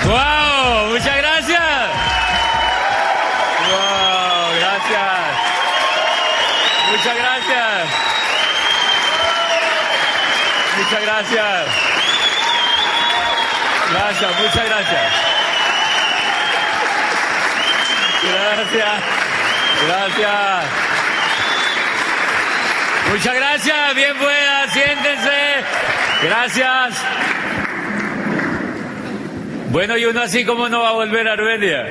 ¡Wow! ¡Muchas gracias! ¡Wow! ¡Gracias! ¡Muchas gracias! ¡Muchas gracias! Gracias, muchas gracias. Gracias. Gracias. Muchas gracias. Bien pueda, siéntense. Gracias. Bueno, y uno así como no va a volver a Armenia,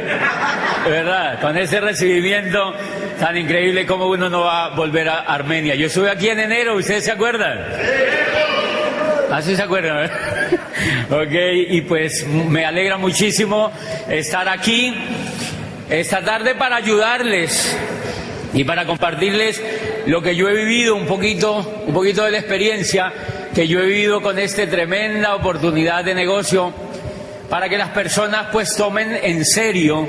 ¿verdad? Con ese recibimiento tan increíble como uno no va a volver a Armenia. Yo estuve aquí en enero, ¿ustedes se acuerdan? Así se acuerdan, ¿verdad? Ok, y pues me alegra muchísimo estar aquí esta tarde para ayudarles y para compartirles lo que yo he vivido, un poquito de la experiencia que yo he vivido con esta tremenda oportunidad de negocio, para que las personas pues tomen en serio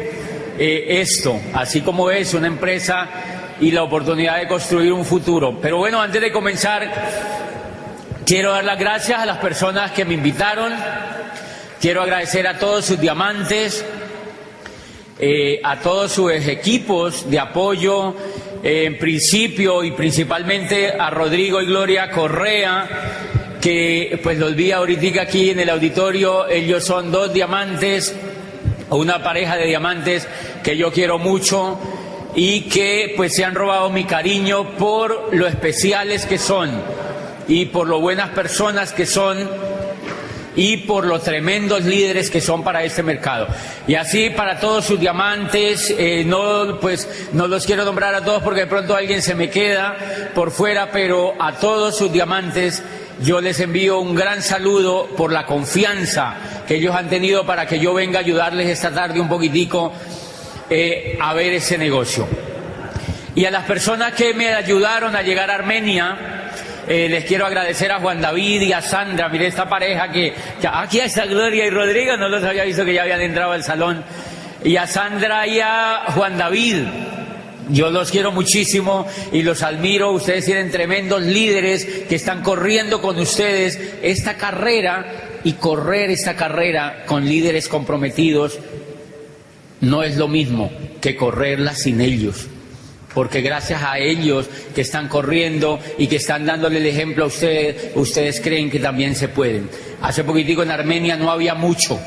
esto, así como es una empresa y la oportunidad de construir un futuro. Pero bueno, antes de comenzar, quiero dar las gracias a las personas que me invitaron, quiero agradecer a todos sus diamantes, a todos sus equipos de apoyo, en principio y principalmente a Rodrigo y Gloria Correa, que pues los vi ahorita aquí en el auditorio. Ellos son dos diamantes, una pareja de diamantes que yo quiero mucho y que pues se han robado mi cariño por lo especiales que son y por lo buenas personas que son y por los tremendos líderes que son para este mercado. Y así para todos sus diamantes, no los quiero nombrar a todos porque de pronto alguien se me queda por fuera, pero a todos sus diamantes yo les envío un gran saludo por la confianza que ellos han tenido para que yo venga a ayudarles esta tarde un poquitico a ver ese negocio. Y a las personas que me ayudaron a llegar a Armenia, les quiero agradecer a Juan David y a Sandra. Mire esta pareja que aquí está Gloria y Rodrigo, no los había visto que ya habían entrado al salón. Y a Sandra y a Juan David, yo los quiero muchísimo y los admiro. Ustedes tienen tremendos líderes que están corriendo con ustedes esta carrera, y correr esta carrera con líderes comprometidos no es lo mismo que correrla sin ellos. Porque gracias a ellos que están corriendo y que están dándole el ejemplo a ustedes, ustedes creen que también se pueden. Hace poquitico en Armenia no había mucho,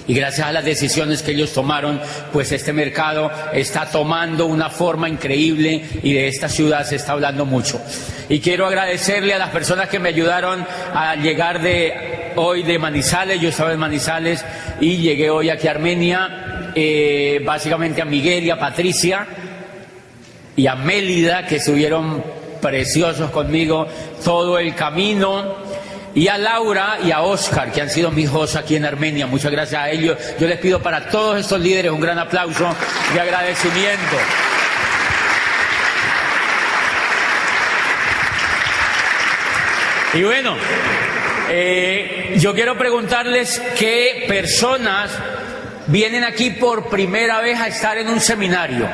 y gracias a las decisiones que ellos tomaron, pues este mercado está tomando una forma increíble y de esta ciudad se está hablando mucho. Y quiero agradecerle a las personas que me ayudaron a llegar hoy de Manizales. Yo estaba en Manizales y llegué hoy aquí a Armenia, básicamente a Miguel y a Patricia y a Mélida, que estuvieron preciosos conmigo todo el camino, y a Laura y a Oscar, que han sido mis hosts aquí en Armenia. Muchas gracias a ellos. Yo les pido para todos estos líderes un gran aplauso de agradecimiento. Y bueno, yo quiero preguntarles qué personas vienen aquí por primera vez a estar en un seminario.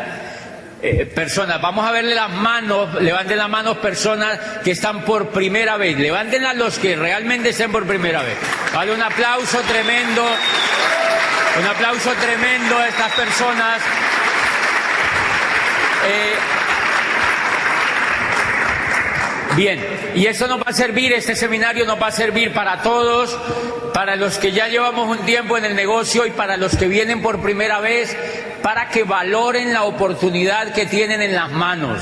Personas, vamos a verle las manos, levanten las manos personas que están por primera vez, levántenlas los que realmente estén por primera vez. Vale, un aplauso tremendo a estas personas. Bien, y esto nos va a servir, este seminario nos va a servir para todos, para los que ya llevamos un tiempo en el negocio y para los que vienen por primera vez, para que valoren la oportunidad que tienen en las manos.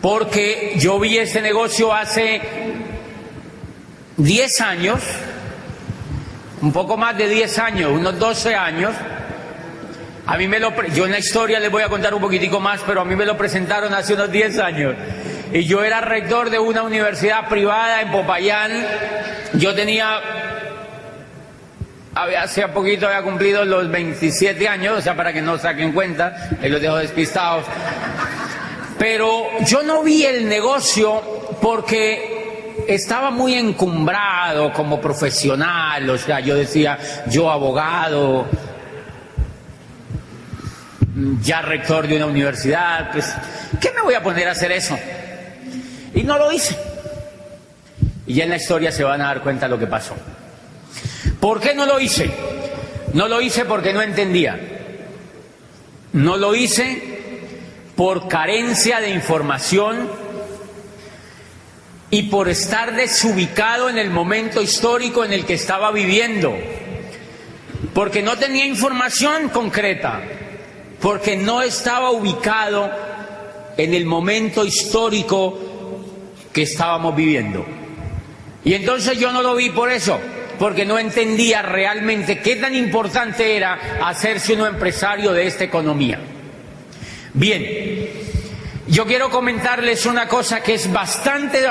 Porque yo vi este negocio hace 10 años, un poco más de 10 años, unos 12 años. Yo en la historia les voy a contar un poquitico más, pero a mí me lo presentaron hace unos 10 años. Y yo era rector de una universidad privada en Popayán. Yo hace poquito había cumplido los 27 años, o sea, para que no saquen cuenta, los dejo despistados. Pero yo no vi el negocio porque estaba muy encumbrado como profesional, o sea, yo decía, yo abogado, ya rector de una universidad, pues, ¿qué me voy a poner a hacer eso? Y no lo hice. Y ya en la historia se van a dar cuenta de lo que pasó. ¿Por qué no lo hice? No lo hice porque no entendía. No lo hice por carencia de información y por estar desubicado en el momento histórico en el que estaba viviendo. Porque no tenía información concreta. Porque no estaba ubicado en el momento histórico que estábamos viviendo. Y entonces yo no lo vi por eso, porque no entendía realmente qué tan importante era hacerse uno empresario de esta economía. Bien, yo quiero comentarles una cosa que es bastante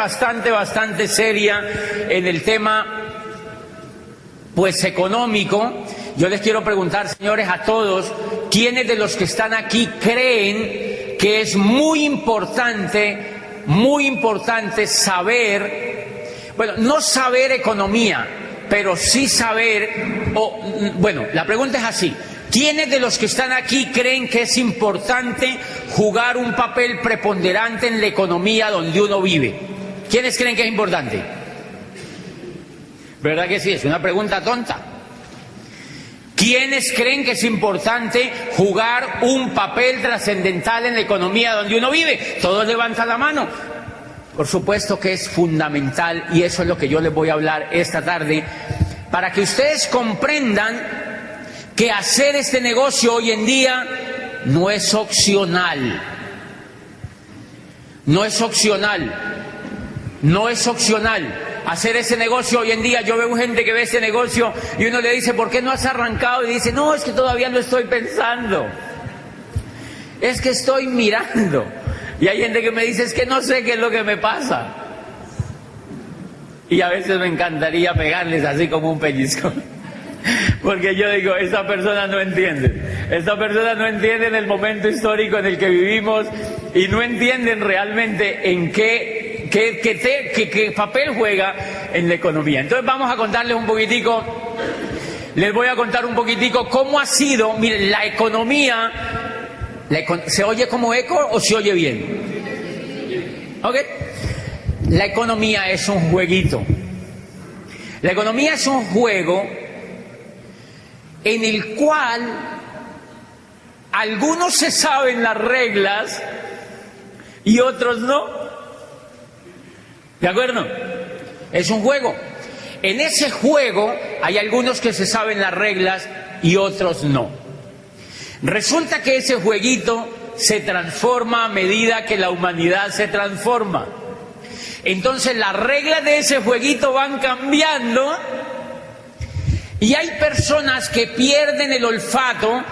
seria en el tema, pues, económico. Yo les quiero preguntar, señores, a todos, ¿quiénes de los que están aquí creen que es muy importante saber, bueno, no saber economía, pero sí saber, bueno, la pregunta es así: ¿quiénes de los que están aquí creen que es importante jugar un papel preponderante en la economía donde uno vive? ¿Quiénes creen que es importante? ¿Verdad que sí? Es una pregunta tonta. ¿Quiénes creen que es importante jugar un papel trascendental en la economía donde uno vive? Todos levantan la mano. Por supuesto que es fundamental, y eso es lo que yo les voy a hablar esta tarde, para que ustedes comprendan que hacer este negocio hoy en día no es opcional. No es opcional. No es opcional. Hacer ese negocio hoy en día, yo veo gente que ve ese negocio y uno le dice, ¿por qué no has arrancado? Y dice, no, es que todavía lo estoy pensando. Es que estoy mirando. Y hay gente que me dice, es que no sé qué es lo que me pasa. Y a veces me encantaría pegarles así como un pellizco. Porque yo digo, esta persona no entiende. Esta persona no entiende en el momento histórico en el que vivimos y no entienden realmente en qué papel juega en la economía. Entonces vamos a contarles un poquitico, les voy a contar un poquitico cómo ha sido, miren, la economía. ¿Se oye como eco o se oye bien? ¿Ok? La economía es un jueguito. La economía es un juego en el cual algunos se saben las reglas y otros no. ¿De acuerdo? Es un juego. En ese juego hay algunos que se saben las reglas y otros no. Resulta que ese jueguito se transforma a medida que la humanidad se transforma. Entonces las reglas de ese jueguito van cambiando y hay personas que pierden el olfato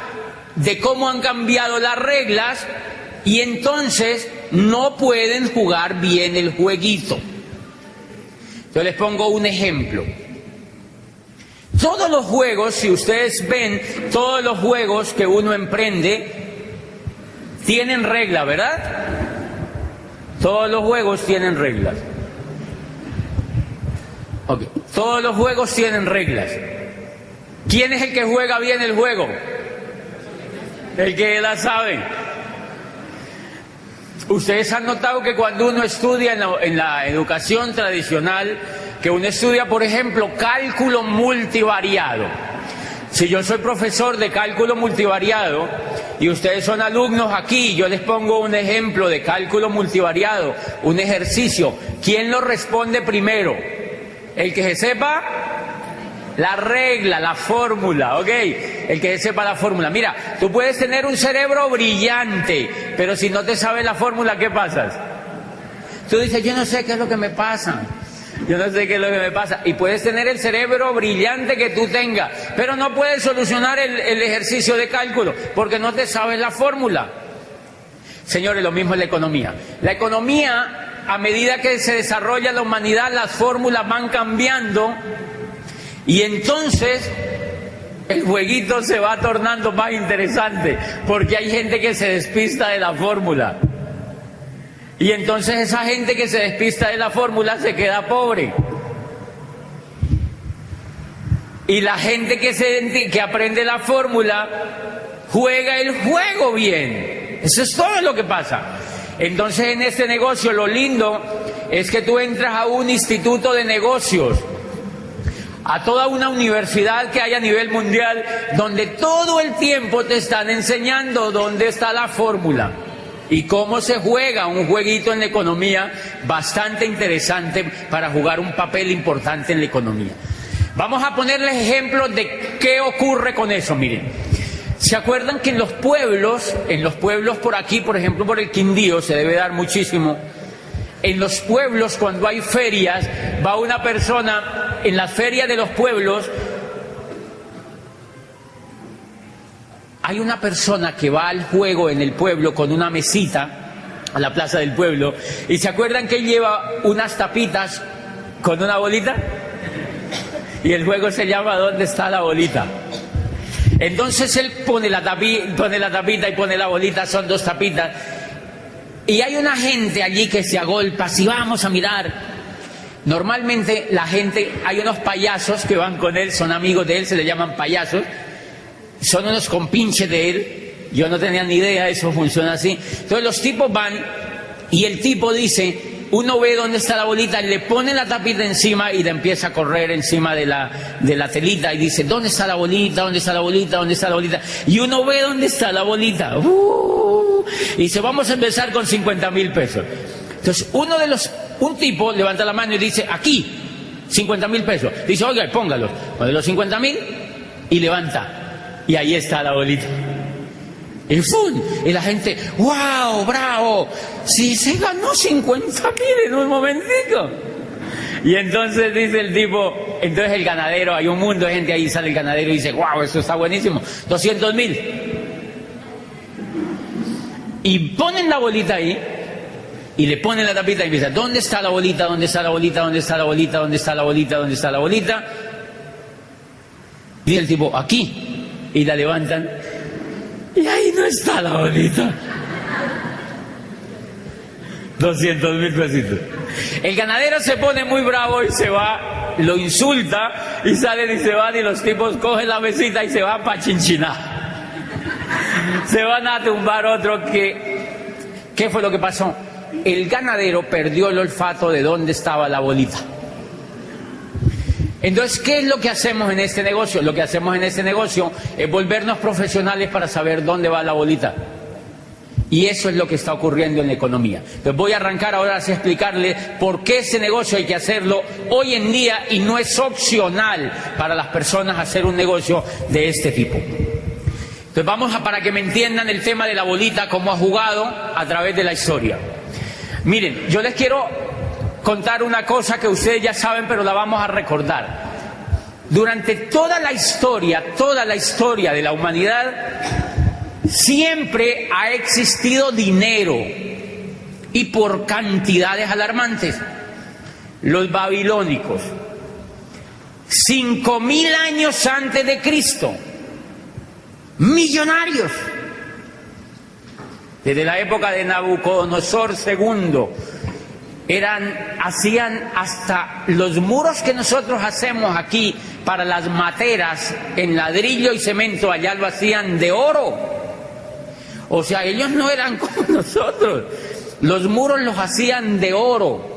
de cómo han cambiado las reglas y entonces no pueden jugar bien el jueguito. Yo les pongo un ejemplo. Todos los juegos, si ustedes ven, todos los juegos que uno emprende tienen reglas, ¿verdad? Todos los juegos tienen reglas. Okay. Todos los juegos tienen reglas. ¿Quién es el que juega bien el juego? El que la sabe. Ustedes han notado que cuando uno estudia en la educación tradicional, que uno estudia, por ejemplo, cálculo multivariado. Si yo soy profesor de cálculo multivariado y ustedes son alumnos aquí, yo les pongo un ejemplo de cálculo multivariado, un ejercicio. ¿Quién lo responde primero? El que se sepa la regla, la fórmula, ¿ok? El que sepa la fórmula. Mira, tú puedes tener un cerebro brillante, pero si no te sabes la fórmula, ¿qué pasas? Tú dices, yo no sé qué es lo que me pasa. Yo no sé qué es lo que me pasa. Y puedes tener el cerebro brillante que tú tengas, pero no puedes solucionar el ejercicio de cálculo, porque no te sabes la fórmula. Señores, lo mismo es la economía. La economía, a medida que se desarrolla la humanidad, las fórmulas van cambiando, y entonces el jueguito se va tornando más interesante, porque hay gente que se despista de la fórmula. Y entonces esa gente que se despista de la fórmula se queda pobre. Y la gente que aprende la fórmula juega el juego bien. Eso es todo lo que pasa. Entonces en este negocio lo lindo es que tú entras a un instituto de negocios, a toda una universidad que hay a nivel mundial, donde todo el tiempo te están enseñando dónde está la fórmula y cómo se juega un jueguito en la economía bastante interesante para jugar un papel importante en la economía. Vamos a ponerles ejemplos de qué ocurre con eso. Miren, ¿se acuerdan que en los pueblos por aquí, por ejemplo por el Quindío, se debe dar muchísimo? En los pueblos, cuando hay ferias, va una persona en la feria de los pueblos, hay una persona que va al juego en el pueblo con una mesita a la plaza del pueblo, y ¿se acuerdan que él lleva unas tapitas con una bolita? Y el juego se llama ¿Dónde está la bolita? Entonces él pone la tapita y pone la bolita, son dos tapitas. Y hay una gente allí que se agolpa, si vamos a mirar. Normalmente la gente, hay unos payasos que van con él, son amigos de él, se le llaman payasos. Son unos compinches de él. Yo no tenía ni idea, eso funciona así. Entonces los tipos van y el tipo dice, uno ve dónde está la bolita, le pone la tapita encima y le empieza a correr encima de la telita y dice, ¿dónde está la bolita? ¿Dónde está la bolita? ¿Dónde está la bolita? Y uno ve dónde está la bolita. Y dice, vamos a empezar con 50.000 pesos. Entonces un tipo levanta la mano y dice, aquí, 50.000 pesos. Dice, oiga, póngalos. Pone los 50.000 y levanta. Y ahí está la bolita. Y ¡fum! Y la gente, ¡wow! ¡Bravo! Si se ganó 50.000 en un momentico. Y entonces dice el tipo, entonces el ganadero, hay un mundo de gente ahí, sale el ganadero y dice, ¡wow! Eso está buenísimo. 200.000. Y ponen la bolita ahí, y le ponen la tapita y empieza, ¿dónde está la bolita? ¿Dónde está la bolita? ¿Dónde está la bolita? ¿Dónde está la bolita? ¿Dónde está la bolita? Y el tipo, aquí. Y la levantan. Y ahí no está la bolita. 200.000 pesitos. El ganadero se pone muy bravo y se va, lo insulta y salen y se van y los tipos cogen la mesita y se van para Chinchiná. Se van a tumbar otro que... ¿Qué fue lo que pasó? El ganadero perdió el olfato de dónde estaba la bolita. Entonces, ¿qué es lo que hacemos en este negocio? Lo que hacemos en este negocio es volvernos profesionales para saber dónde va la bolita. Y eso es lo que está ocurriendo en la economía. Entonces voy a arrancar ahora a explicarles por qué ese negocio hay que hacerlo hoy en día y no es opcional para las personas hacer un negocio de este tipo. Entonces vamos para que me entiendan el tema de la bolita, cómo ha jugado a través de la historia. Miren, yo les quiero contar una cosa que ustedes ya saben, pero la vamos a recordar. Durante toda la historia de la humanidad, siempre ha existido dinero y por cantidades alarmantes. Los babilónicos, 5.000 años antes de Cristo, millonarios. Desde la época de Nabucodonosor II, hacían hasta los muros que nosotros hacemos aquí para las materas en ladrillo y cemento, allá lo hacían de oro. O sea, ellos no eran como nosotros. Los muros los hacían de oro.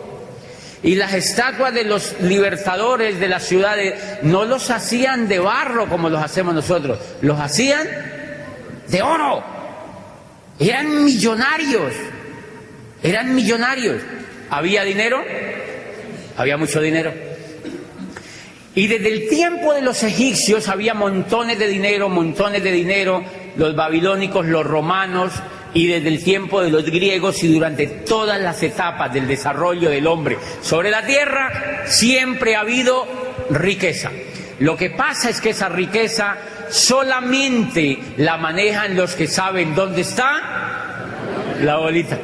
Y las estatuas de los libertadores de las ciudades no los hacían de barro como los hacemos nosotros, los hacían de oro. Eran millonarios. ¿Había dinero? Había mucho dinero. Y desde el tiempo de los egipcios había montones de dinero, los babilónicos, los romanos, y desde el tiempo de los griegos y durante todas las etapas del desarrollo del hombre sobre la tierra, siempre ha habido riqueza. Lo que pasa es que esa riqueza solamente la manejan los que saben dónde está la bolita.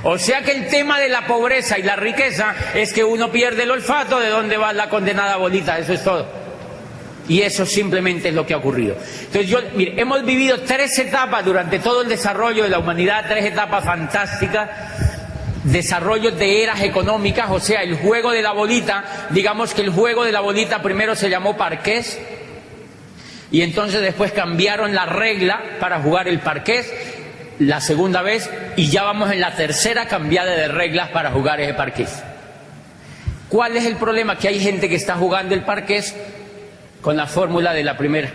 O sea que el tema de la pobreza y la riqueza es que uno pierde el olfato de dónde va la condenada bolita, eso es todo. Y eso simplemente es lo que ha ocurrido. Entonces mire, hemos vivido 3 etapas durante todo el desarrollo de la humanidad, 3 etapas fantásticas, desarrollos de eras económicas, o sea, el juego de la bolita, digamos que el juego de la bolita primero se llamó parqués, y entonces después cambiaron la regla para jugar el parqués, la segunda vez, y ya vamos en la tercera cambiada de reglas para jugar ese parqués. ¿Cuál es el problema? Que hay gente que está jugando el parqués con la fórmula de la primera.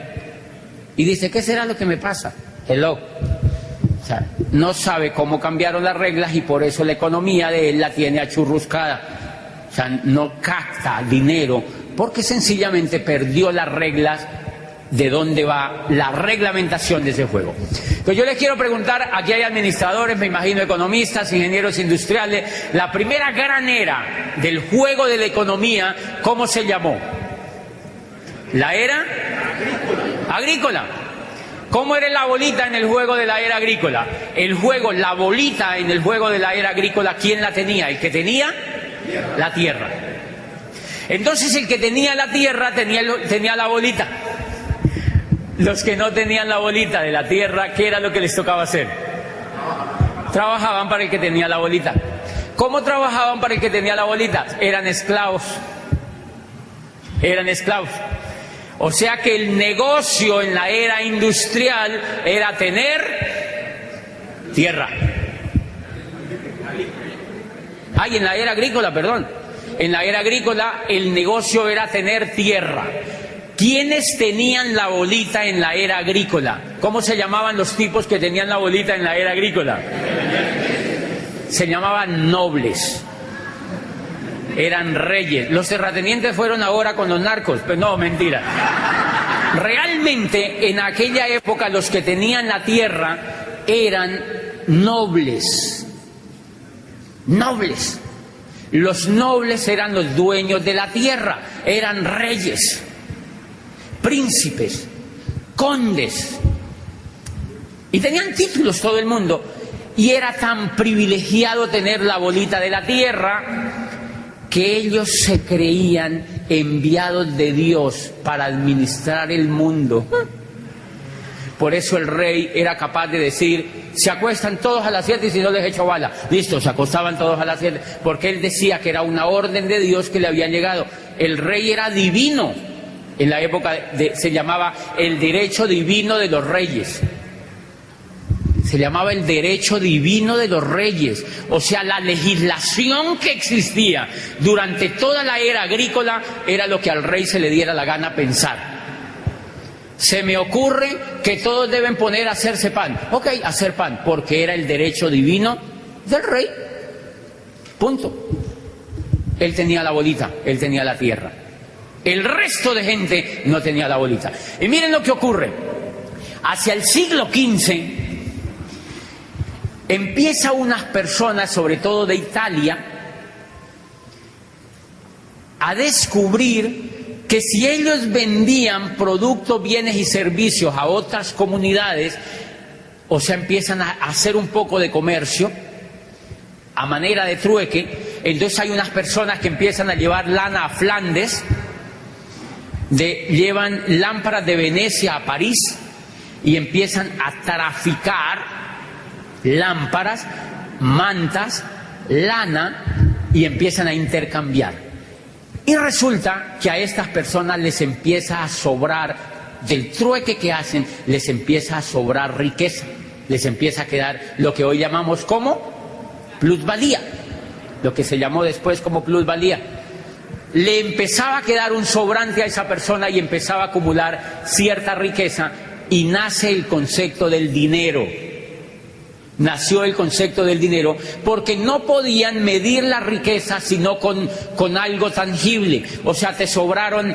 Y dice, ¿qué será lo que me pasa? Hello. O sea, no sabe cómo cambiaron las reglas y por eso la economía de él la tiene achurruscada. O sea, no capta dinero porque sencillamente perdió las reglas de dónde va la reglamentación de ese juego. Entonces yo les quiero preguntar, aquí hay administradores, me imagino economistas, ingenieros industriales, la primera gran era del juego de la economía, ¿cómo se llamó? ¿La era? Agrícola. ¿Cómo era la bolita en el juego de la era agrícola? La bolita en el juego de la era agrícola, ¿quién la tenía? El que tenía la tierra. Entonces el que tenía la tierra tenía la bolita. Los que no tenían la bolita de la tierra, ¿qué era lo que les tocaba hacer? Trabajaban para el que tenía la bolita. ¿Cómo trabajaban para el que tenía la bolita? Eran esclavos. Eran esclavos. O sea que el negocio en la era industrial era tener tierra. Ay, en la era agrícola, perdón. En la era agrícola el negocio era tener tierra. ¿Quiénes tenían la bolita en la era agrícola? ¿Cómo se llamaban los tipos que tenían la bolita en la era agrícola? Se llamaban nobles. Eran reyes. Los terratenientes fueron ahora con los narcos. Pues no, mentira. Realmente en aquella época los que tenían la tierra eran nobles. Nobles. Los nobles eran los dueños de la tierra. Eran reyes, príncipes, condes, y tenían títulos todo el mundo, y era tan privilegiado tener la bolita de la tierra que ellos se creían enviados de Dios para administrar el mundo. Por eso el rey era capaz de decir, se acuestan todos a las 7 y si no les echo bala. Listo, se acostaban todos a las 7, porque él decía que era una orden de Dios que le había llegado. El rey era divino. En la época se llamaba el derecho divino de los reyes. Se llamaba el derecho divino de los reyes. O sea, la legislación que existía durante toda la era agrícola era lo que al rey se le diera la gana pensar. Se me ocurre que todos deben poner a hacerse pan. Ok, hacer pan, porque era el derecho divino del rey. Punto. Él tenía la bolita, él tenía la tierra. El resto de gente no tenía la bolita. Y miren lo que ocurre. Hacia el siglo XV empieza unas personas, sobre todo de Italia, a descubrir que si ellos vendían productos, bienes y servicios a otras comunidades, o sea, empiezan a hacer un poco de comercio a manera de trueque, entonces hay unas personas que empiezan a llevar lana a Flandes, llevan lámparas de Venecia a París y empiezan a traficar lámparas, mantas, lana, y empiezan a intercambiar. Y resulta que a estas personas les empieza a sobrar, del trueque que hacen, les empieza a sobrar riqueza, les empieza a quedar lo que hoy llamamos como plusvalía, lo que se llamó después como plusvalía. Le empezaba a quedar un sobrante a esa persona y empezaba a acumular cierta riqueza, y nace el concepto del dinero. Nació el concepto del dinero porque no podían medir la riqueza sino con algo tangible. O sea, te sobraron,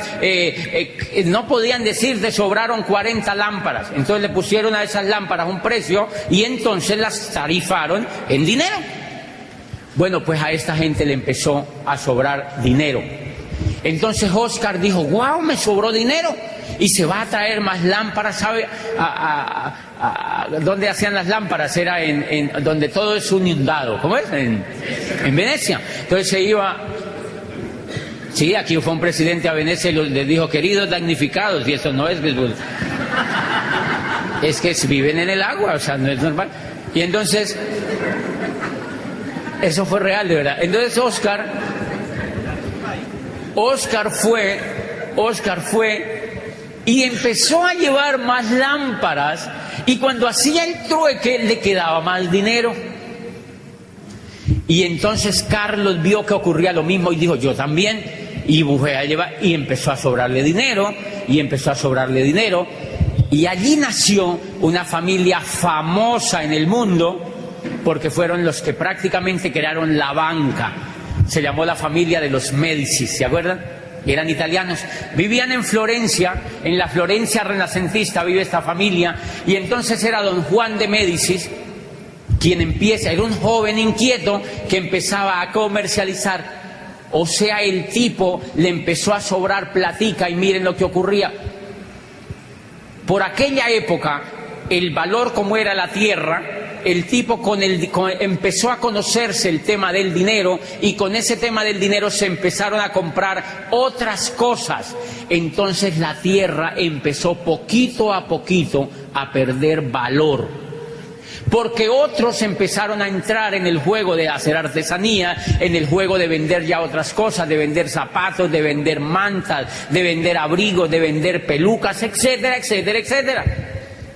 no podían decir te sobraron 40 lámparas. Entonces le pusieron a esas lámparas un precio y entonces las tarifaron en dinero. Bueno, pues a esta gente le empezó a sobrar dinero. Entonces Oscar dijo, wow, me sobró dinero. Y se va a traer más lámparas, ¿sabe? ¿Dónde hacían las lámparas? Era donde todo es inundado. ¿Cómo es? En Venecia. Entonces se iba... Sí, aquí fue un presidente a Venecia y les dijo, queridos damnificados, y eso no es... Es que viven en el agua, o sea, no es normal. Y entonces... Eso fue real, de verdad. Entonces Oscar fue y empezó a llevar más lámparas, y cuando hacía el trueque le quedaba más dinero. Y entonces Carlos vio que ocurría lo mismo y dijo, yo también, y fue a llevar, y empezó a sobrarle dinero, y empezó a sobrarle dinero, y allí nació una familia famosa en el mundo, porque fueron los que prácticamente crearon la banca. Se llamó la familia de los Médici, ¿se acuerdan? Eran italianos, vivían en Florencia, en la Florencia renacentista vive esta familia, y entonces era don Juan de Médicis quien empieza, era un joven inquieto que empezaba a comercializar, o sea, el tipo le empezó a sobrar platica y miren lo que ocurría. Por aquella época, el valor como era la tierra, el tipo empezó a conocerse el tema del dinero y con ese tema del dinero se empezaron a comprar otras cosas. Entonces la tierra empezó poquito a poquito a perder valor. Porque otros empezaron a entrar en el juego de hacer artesanía, en el juego de vender ya otras cosas, de vender zapatos, de vender mantas, de vender abrigos, de vender pelucas, etcétera, etcétera, etcétera.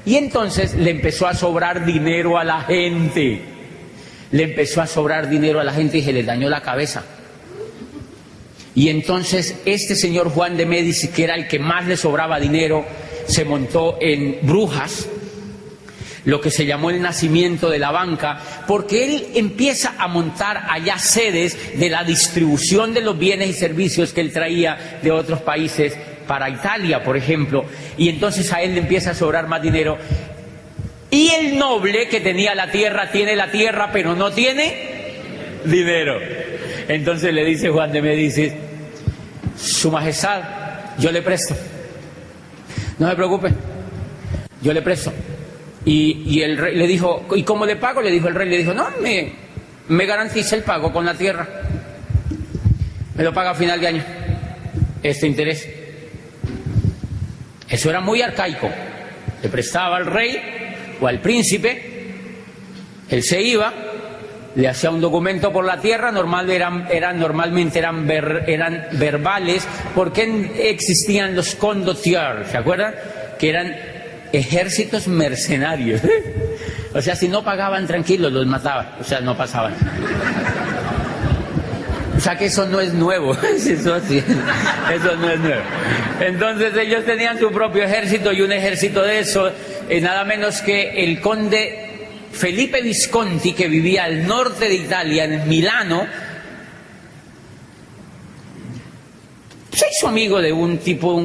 Y entonces le empezó a sobrar dinero a la gente. Le empezó a sobrar dinero a la gente y se le dañó la cabeza. Y entonces este señor Juan de Médicis, que era el que más le sobraba dinero, se montó en Brujas, lo que se llamó el nacimiento de la banca, porque él empieza a montar allá sedes de la distribución de los bienes y servicios que él traía de otros países para Italia, por ejemplo, y entonces a él le empieza a sobrar más dinero. Y el noble que tenía la tierra, tiene la tierra, pero no tiene dinero. Entonces le dice Juan de Médicis, Su Majestad, yo le presto. No se preocupe, yo le presto. Y el rey le dijo, ¿y cómo le pago? Le dijo el rey, le dijo, no, me garantiza el pago con la tierra. Me lo paga a final de año, este interés. Eso era muy arcaico. Le prestaba al rey o al príncipe, él se iba, le hacía un documento por la tierra, normalmente eran verbales, porque existían los condottieri, ¿se acuerdan? Que eran ejércitos mercenarios. O sea, si no pagaban tranquilos, los mataban, o sea, no pasaban. O sea que eso no es nuevo, eso sí, eso no es nuevo. Entonces ellos tenían su propio ejército y un ejército de eso, nada menos que el conde Felipe Visconti, que vivía al norte de Italia, en Milano, se hizo amigo de un tipo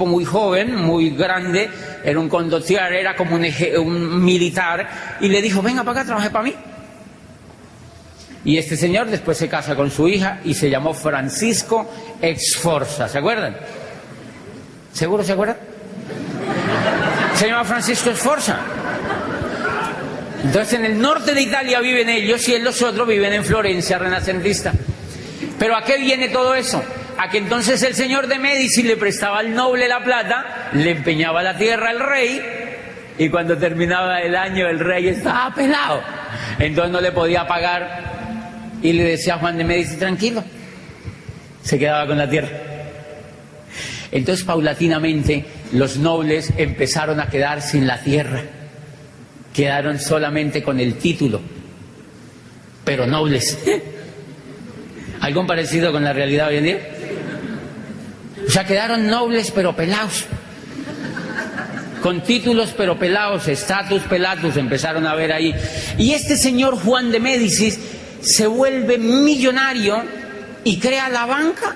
muy joven, muy grande, era un condottiere, era como un militar, y le dijo, venga para acá, trabaje para mí. Y este señor después se casa con su hija y se llamó Francisco Sforza, ¿se acuerdan? ¿Seguro se acuerdan? Se llama Francisco Sforza. Entonces en el norte de Italia viven ellos y los otros viven en Florencia renacentista. ¿Pero a qué viene todo eso? A que entonces el señor de Médicis le prestaba al noble la plata, le empeñaba la tierra al rey, y cuando terminaba el año el rey estaba pelado, entonces no le podía pagar, y le decía a Juan de Médicis, tranquilo, se quedaba con la tierra. Entonces paulatinamente los nobles empezaron a quedar sin la tierra, quedaron solamente con el título, pero nobles. ¿Algo parecido con la realidad hoy en día? O sea, quedaron nobles pero pelados, con títulos pero pelados, status pelatus empezaron a ver ahí. Y este señor Juan de Médicis se vuelve millonario y crea la banca.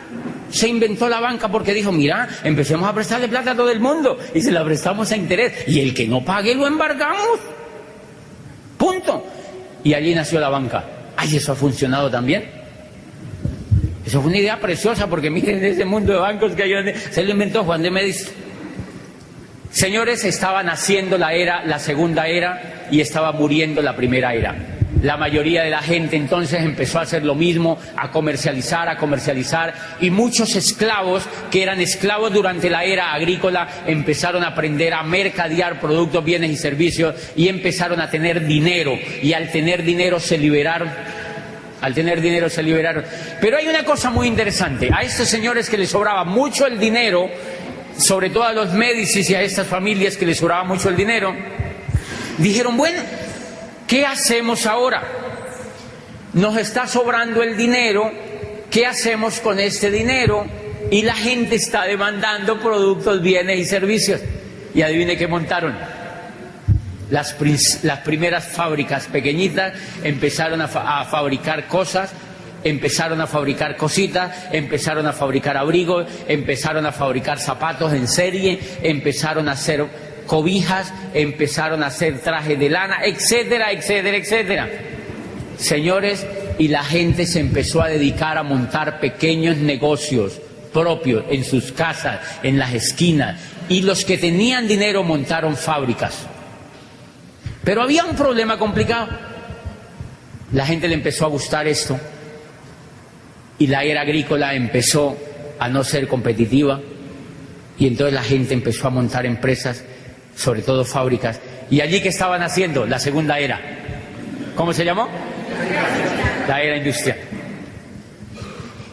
Se inventó la banca porque dijo, mira, empecemos a prestarle plata a todo el mundo y se la prestamos a interés, y el que no pague lo embargamos, punto. Y allí nació la banca. Ay, eso ha funcionado también. Eso fue una idea preciosa, porque miren ese mundo de bancos que hay, se lo inventó Juan de Médicis. Señores, estaba naciendo la segunda era y estaba muriendo la primera era. La mayoría de la gente entonces empezó a hacer lo mismo, a comercializar, y muchos esclavos que eran esclavos durante la era agrícola empezaron a aprender a mercadear productos, bienes y servicios, y empezaron a tener dinero, y al tener dinero se liberaron. Pero hay una cosa muy interesante. A estos señores que les sobraba mucho el dinero, sobre todo a los Médicis y a estas familias que les sobraba mucho el dinero, dijeron, bueno, ¿qué hacemos ahora? nos está sobrando el dinero, ¿qué hacemos con este dinero? Y la gente está demandando productos, bienes y servicios. Y adivine qué montaron. Las primeras fábricas pequeñitas empezaron a fabricar cosas, empezaron a fabricar cositas, empezaron a fabricar abrigos, empezaron a fabricar zapatos en serie, empezaron a hacer cobijas, empezaron a hacer trajes de lana, etcétera, etcétera, etcétera. Señores, y la gente se empezó a dedicar a montar pequeños negocios propios en sus casas, en las esquinas, y los que tenían dinero montaron fábricas. Pero había un problema complicado. La gente le empezó a gustar esto y la era agrícola empezó a no ser competitiva, y entonces la gente empezó a montar empresas, sobre todo fábricas. Y allí, ¿qué estaban haciendo? La segunda era. ¿Cómo se llamó? La era industrial.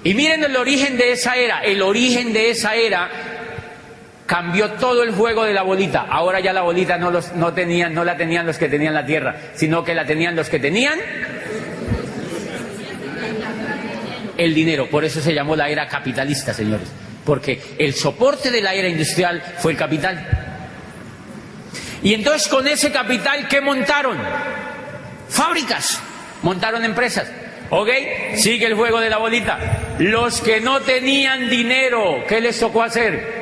Y miren el origen de esa era. El origen de esa era cambió todo el juego de la bolita. Ahora ya la bolita no la tenían los que tenían la tierra, sino que la tenían los que tenían el dinero. Por eso se llamó la era capitalista, señores, porque el soporte de la era industrial fue el capital. Y entonces, con ese capital, ¿qué montaron? Fábricas, montaron empresas. ¿Ok? Sigue el juego de la bolita. Los que no tenían dinero, ¿qué les tocó hacer?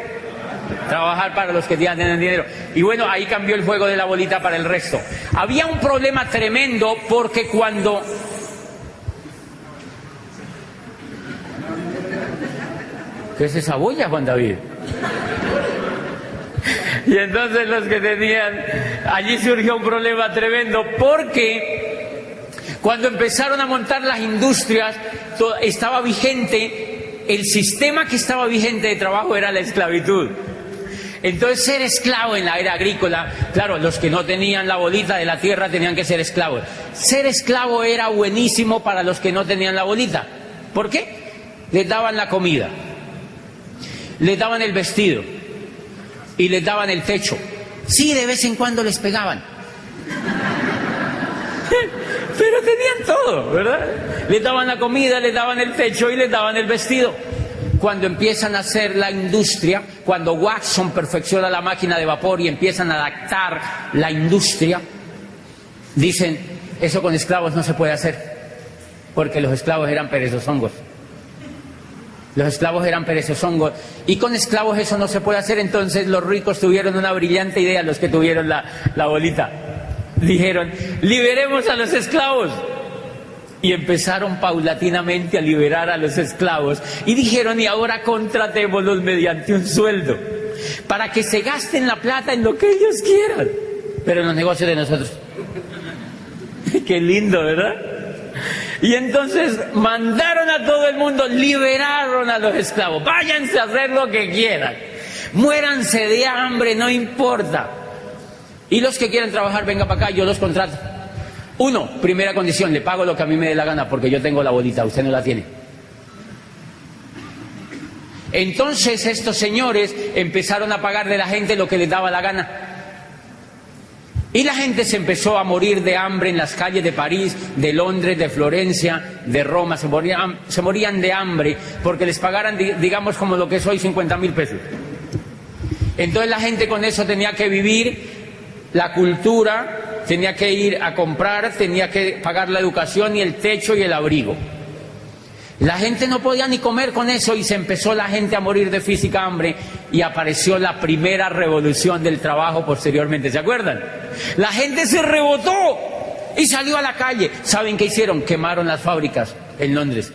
Trabajar para los que tenían dinero. Y bueno, ahí cambió el juego de la bolita para el resto. Había un problema tremendo, porque cuando... ¿Qué es esa bulla, Juan David? Y entonces los que tenían... Allí surgió un problema tremendo, porque cuando empezaron a montar las industrias, estaba vigente, el sistema que estaba vigente de trabajo era la esclavitud. Entonces, ser esclavo en la era agrícola, claro, los que no tenían la bolita de la tierra tenían que ser esclavos. Ser esclavo era buenísimo para los que no tenían la bolita. ¿Por qué? Les daban la comida, les daban el vestido y les daban el techo. Sí, de vez en cuando les pegaban, pero tenían todo, ¿verdad? Les daban la comida, les daban el techo y les daban el vestido. Cuando empiezan a hacer la industria, cuando Watson perfecciona la máquina de vapor y empiezan a adaptar la industria, dicen, eso con esclavos no se puede hacer, porque los esclavos eran perezosongos. Los esclavos eran perezosongos, y con esclavos eso no se puede hacer. Entonces los ricos tuvieron una brillante idea, los que tuvieron la bolita. Dijeron, liberemos a los esclavos. Y empezaron paulatinamente a liberar a los esclavos. Y dijeron, y ahora contratémoslos mediante un sueldo, para que se gasten la plata en lo que ellos quieran, pero en los negocios de nosotros. Qué lindo, ¿verdad? Y entonces mandaron a todo el mundo, liberaron a los esclavos. Váyanse a hacer lo que quieran, muéranse de hambre, no importa. Y los que quieran trabajar, venga para acá, yo los contrato. Uno, primera condición, le pago lo que a mí me dé la gana, porque yo tengo la bolita, usted no la tiene. Entonces estos señores empezaron a pagar de la gente lo que les daba la gana. Y la gente se empezó a morir de hambre en las calles de París, de Londres, de Florencia, de Roma. Se morían de hambre porque les pagaran, digamos, como lo que es hoy, 50.000 pesos. Entonces la gente con eso tenía que vivir, la cultura, tenía que ir a comprar, tenía que pagar la educación y el techo y el abrigo. La gente no podía ni comer con eso, y se empezó la gente a morir de física hambre, y apareció la primera revolución del trabajo posteriormente. ¿Se acuerdan? La gente se rebotó y salió a la calle. ¿Saben qué hicieron? Quemaron las fábricas en Londres.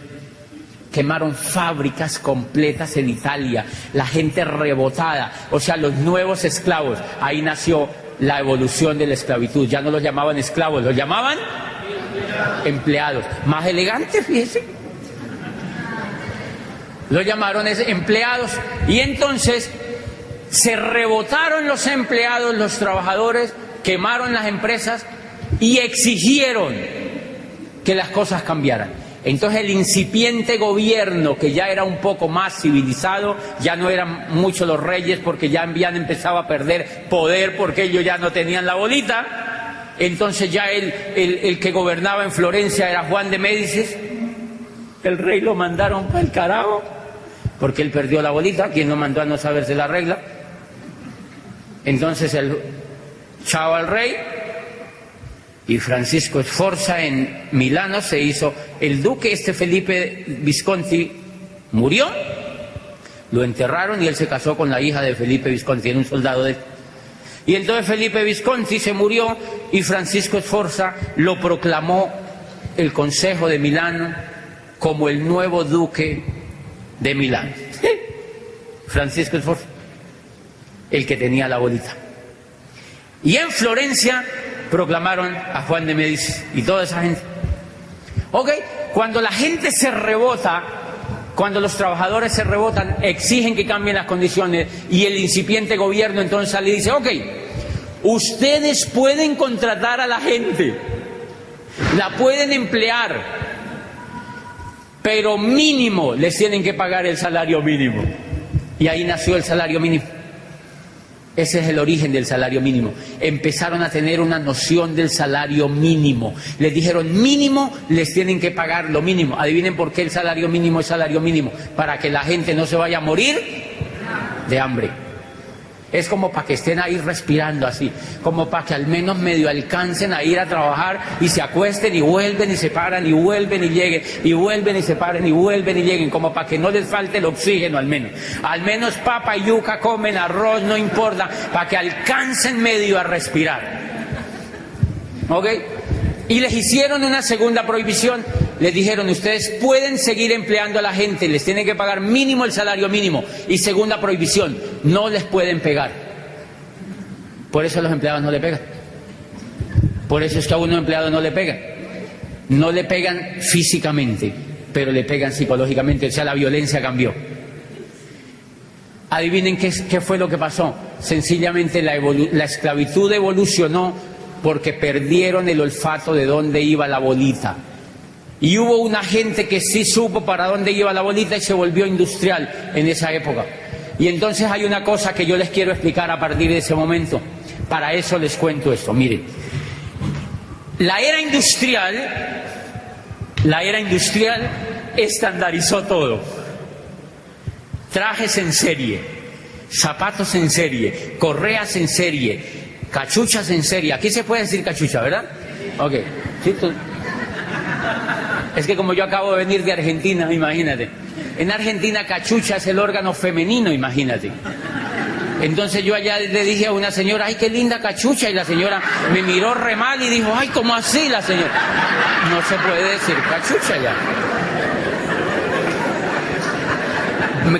Quemaron fábricas completas en Italia. La gente rebotada, o sea, los nuevos esclavos. Ahí nació la evolución de la esclavitud. Ya no los llamaban esclavos, los llamaban empleados. Más elegante, fíjense. Lo llamaron empleados. Y entonces se rebotaron los empleados, los trabajadores, quemaron las empresas y exigieron que las cosas cambiaran. Entonces el incipiente gobierno, que ya era un poco más civilizado, ya no eran muchos los reyes, porque ya habían empezado a perder poder, porque ellos ya no tenían la bolita. Entonces ya el que gobernaba en Florencia era Juan de Médicis. El rey lo mandaron para el carajo, porque él perdió la bolita. ¿Quién lo mandó a no saberse la regla? Entonces el chao al rey, y Francisco Sforza en Milano se hizo el duque. Felipe Visconti murió, lo enterraron y él se casó con la hija de Felipe Visconti, era un soldado de... Y entonces Felipe Visconti se murió y Francisco Sforza lo proclamó el Consejo de Milano como el nuevo duque de Milán. Francisco Sforza, el que tenía la bolita. Y en Florencia proclamaron a Juan de Médicis y toda esa gente. Ok, cuando la gente se rebota, cuando los trabajadores se rebotan, exigen que cambien las condiciones, y el incipiente gobierno entonces sale y dice: ok, ustedes pueden contratar a la gente, la pueden emplear, pero mínimo les tienen que pagar el salario mínimo. Y ahí nació el salario mínimo. Ese es el origen del salario mínimo. Empezaron a tener una noción del salario mínimo. Les dijeron: mínimo les tienen que pagar lo mínimo. Adivinen por qué el salario mínimo es salario mínimo: para que la gente no se vaya a morir de hambre. Es como para que estén ahí respirando así, como para que al menos medio alcancen a ir a trabajar y se acuesten y vuelven y se paran y vuelven y lleguen y vuelven y se paren y vuelven y lleguen, como para que no les falte el oxígeno al menos papa y yuca comen, arroz, no importa, para que alcancen medio a respirar. ¿Ok? Y les hicieron una segunda prohibición. Les dijeron: ustedes pueden seguir empleando a la gente, les tienen que pagar mínimo el salario mínimo. Y segunda prohibición: no les pueden pegar. Por eso a los empleados no le pegan. Por eso es que a un empleado no le pegan. No le pegan físicamente, pero le pegan psicológicamente. O sea, la violencia cambió. Adivinen qué fue lo que pasó. Sencillamente la esclavitud evolucionó porque perdieron el olfato de dónde iba la bolita. Y hubo una gente que sí supo para dónde iba la bolita y se volvió industrial en esa época. Y entonces hay una cosa que yo les quiero explicar a partir de ese momento. Para eso les cuento esto. Miren, la era industrial estandarizó todo. Trajes en serie, zapatos en serie, correas en serie, cachuchas en serie. Aquí se puede decir cachucha, ¿verdad? Ok. ¿Sí? Es que como yo acabo de venir de Argentina, imagínate. En Argentina cachucha es el órgano femenino, imagínate. Entonces yo allá le dije a una señora: ay, qué linda cachucha. Y la señora me miró re mal y dijo: ay, ¿cómo así? La señora: no se puede decir cachucha ya.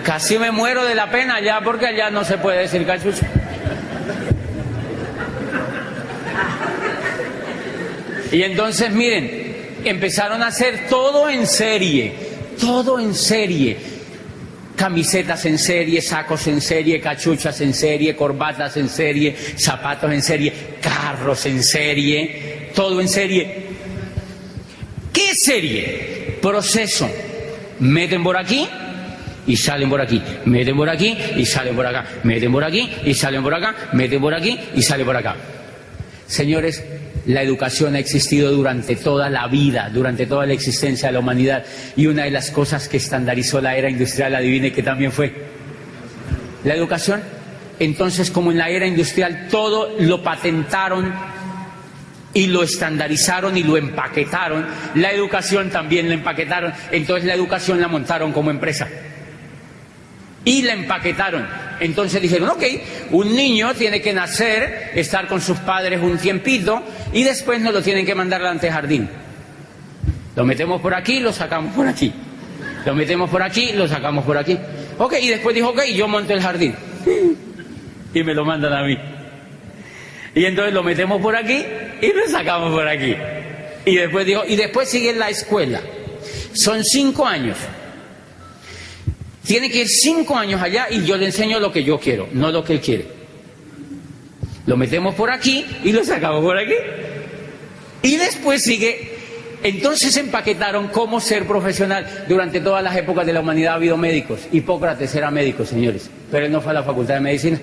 Casi me muero de la pena allá, porque allá no se puede decir cachucha. Y entonces, miren, empezaron a hacer todo en serie, camisetas en serie, sacos en serie, cachuchas en serie, corbatas en serie, zapatos en serie, carros en serie, todo en serie. ¿Qué serie? Proceso. Meten por aquí y salen por aquí, meten por aquí y salen por acá, meten por aquí y salen por acá, meten por aquí y salen por acá. Señores, la educación ha existido durante toda la vida, durante toda la existencia de la humanidad, y una de las cosas que estandarizó la era industrial, adivine qué también fue: la educación. Entonces, como en la era industrial todo lo patentaron y lo estandarizaron y lo empaquetaron, la educación también la empaquetaron. Entonces la educación la montaron como empresa y la empaquetaron. Entonces dijeron: ok, un niño tiene que nacer, estar con sus padres un tiempito y después nos lo tienen que mandar al antejardín. Lo metemos por aquí, lo sacamos por aquí. Lo metemos por aquí, lo sacamos por aquí. Ok, y después dijo: ok, yo monto el jardín. Y me lo mandan a mí. Y entonces lo metemos por aquí y lo sacamos por aquí. Y después dijo: y después sigue la escuela. Son 5 años. Tiene que ir 5 años allá y yo le enseño lo que yo quiero, no lo que él quiere. Lo metemos por aquí y lo sacamos por aquí. Y después sigue. Entonces empaquetaron cómo ser profesional. Durante todas las épocas de la humanidad ha habido médicos. Hipócrates era médico, señores, pero él no fue a la facultad de medicina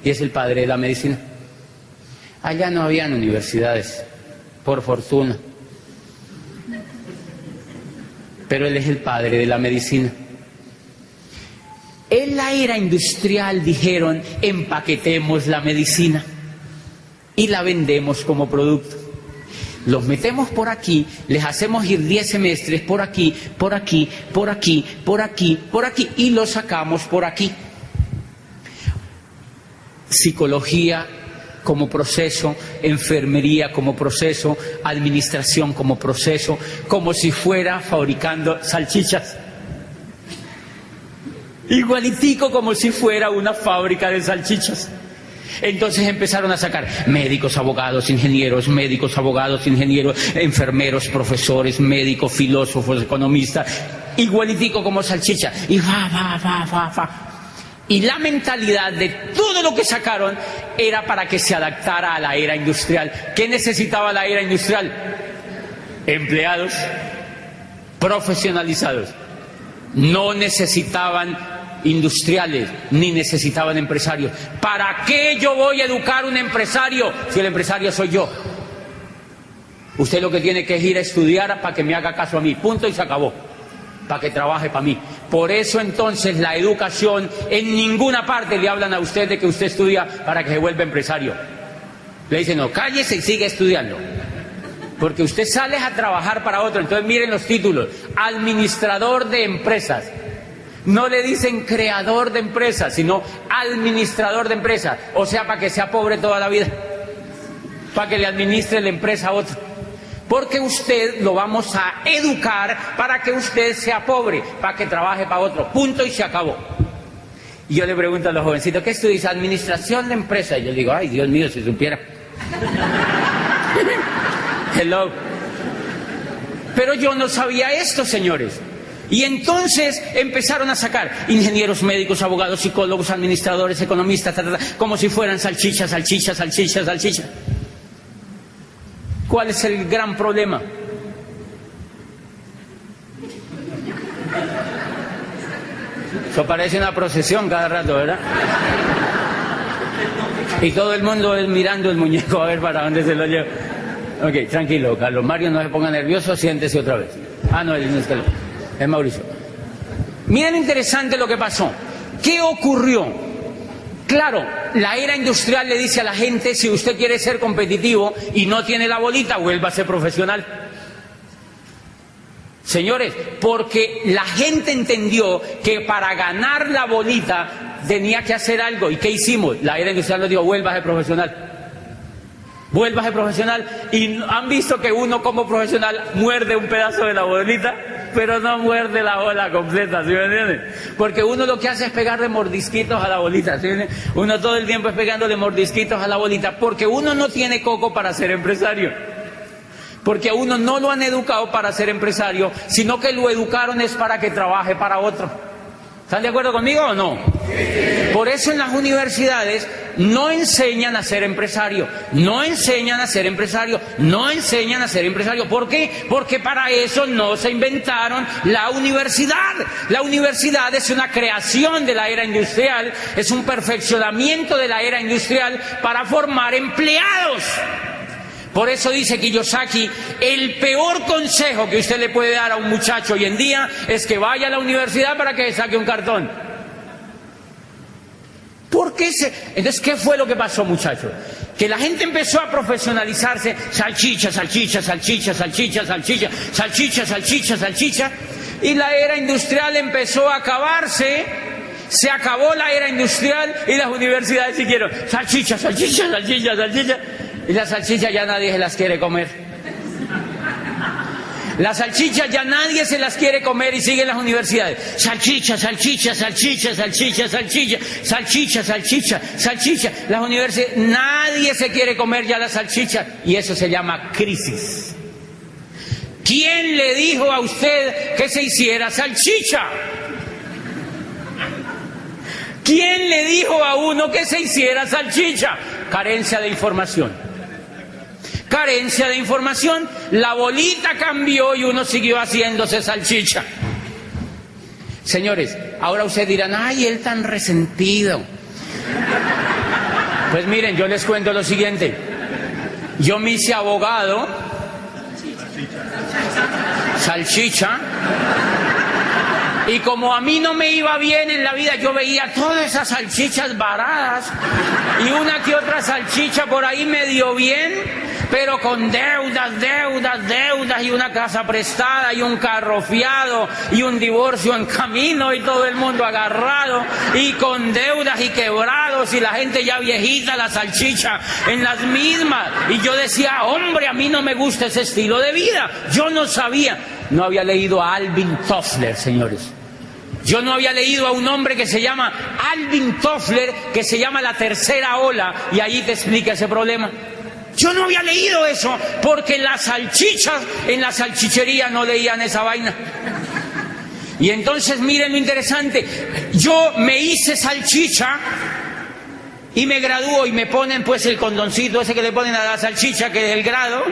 y es el padre de la medicina. Allá no habían universidades, por fortuna. Pero él es el padre de la medicina. En la era industrial dijeron, empaquetemos la medicina y la vendemos como producto. Los metemos por aquí, les hacemos ir 10 semestres por aquí, por aquí, por aquí, por aquí, por aquí, y los sacamos por aquí. Psicología como proceso, enfermería como proceso, administración como proceso, como si fuera fabricando salchichas. Igualitico como si fuera una fábrica de salchichas. Entonces empezaron a sacar médicos, abogados, ingenieros, médicos, abogados, ingenieros, enfermeros, profesores, médicos, filósofos, economistas, igualitico como salchicha. Y Y la mentalidad de todo lo que sacaron era para que se adaptara a la era industrial. ¿Qué necesitaba la era industrial? Empleados profesionalizados. No necesitaban industriales, ni necesitaban empresarios. ¿Para qué yo voy a educar un empresario si el empresario soy yo? Usted lo que tiene que es ir a estudiar para que me haga caso a mí, punto, y se acabó, para que trabaje para mí. Por eso entonces la educación, en ninguna parte le hablan a usted de que usted estudia para que se vuelva empresario. Le dicen, no, cállese y sigue estudiando, porque usted sale a trabajar para otro. Entonces miren los títulos: administrador de empresas. No le dicen creador de empresas, sino administrador de empresas. O sea, para que sea pobre toda la vida, para que le administre la empresa a otro. Porque usted lo vamos a educar para que usted sea pobre, para que trabaje para otro. Punto, y se acabó. Y yo le pregunto a los jovencitos, ¿qué estudias? Administración de empresas. Y yo digo, ay, Dios mío, si supiera. Hello. Pero yo no sabía esto, señores. Y entonces empezaron a sacar ingenieros, médicos, abogados, psicólogos, administradores, economistas, como si fueran salchichas, salchichas, salchichas, salchichas. ¿Cuál es el gran problema? Eso parece una procesión cada rato, ¿verdad? Y todo el mundo es mirando el muñeco a ver para dónde se lo lleva. Ok, tranquilo, Carlos Mario, no se ponga nervioso, siéntese otra vez. Ah, no, es Mauricio. Miren, interesante lo que pasó. ¿Qué ocurrió? Claro, la era industrial le dice a la gente, si usted quiere ser competitivo y no tiene la bolita, vuelva a ser profesional. Señores, porque la gente entendió que para ganar la bolita tenía que hacer algo. ¿Y qué hicimos? La era industrial nos dijo, vuelva a ser profesional. Vuelva a ser profesional. Y han visto que uno como profesional muerde un pedazo de la bolita, pero no muerde la bola completa, ¿sí me entienden? Porque uno lo que hace es pegarle mordisquitos a la bolita, ¿sí me entienden? Uno todo el tiempo es pegándole mordisquitos a la bolita, porque uno no tiene coco para ser empresario. Porque a uno no lo han educado para ser empresario, sino que lo educaron es para que trabaje para otro. ¿Están de acuerdo conmigo o no? Por eso en las universidades no enseñan a ser empresario, no enseñan a ser empresario, no enseñan a ser empresario. ¿Por qué? Porque para eso no se inventaron la universidad. La universidad es una creación de la era industrial, es un perfeccionamiento de la era industrial para formar empleados. Por eso dice Kiyosaki, el peor consejo que usted le puede dar a un muchacho hoy en día es que vaya a la universidad para que saque un cartón. ¿Por qué Entonces, ¿qué fue lo que pasó, muchachos? Que la gente empezó a profesionalizarse, salchicha, salchicha, salchicha, salchicha, salchicha, salchicha, salchicha, salchicha, y la era industrial empezó a acabarse. Se acabó la era industrial y las universidades siguieron salchicha, salchicha, salchicha, salchicha. Y las salchichas ya nadie se las quiere comer. Las salchichas ya nadie se las quiere comer y siguen las universidades. Salchicha, salchicha, salchicha, salchicha, salchicha, salchicha, salchicha, salchicha. Las universidades, nadie se quiere comer ya la salchicha. Y eso se llama crisis. ¿Quién le dijo a usted que se hiciera salchicha? ¿Quién le dijo a uno que se hiciera salchicha? Carencia de información. Carencia de información. La bolita cambió y uno siguió haciéndose salchicha. Señores, ahora ustedes dirán, ay, él tan resentido. Pues miren, yo les cuento lo siguiente. Yo me hice abogado salchicha. Y como a mí no me iba bien en la vida, yo veía todas esas salchichas varadas y una que otra salchicha por ahí medio bien, pero con deudas y una casa prestada y un carro fiado y un divorcio en camino y todo el mundo agarrado y con deudas y quebrados y la gente ya viejita, la salchicha en las mismas. Y yo decía, hombre, a mí no me gusta ese estilo de vida. Yo no sabía. No había leído a Alvin Toffler, señores. Yo no había leído a un hombre que se llama Alvin Toffler, que se llama La Tercera Ola, y ahí te explica ese problema. Yo no había leído eso, porque las salchichas en la salchichería no leían esa vaina. Y entonces miren lo interesante, yo me hice salchicha y me gradúo y me ponen pues el condoncito ese que le ponen a la salchicha, que es el grado,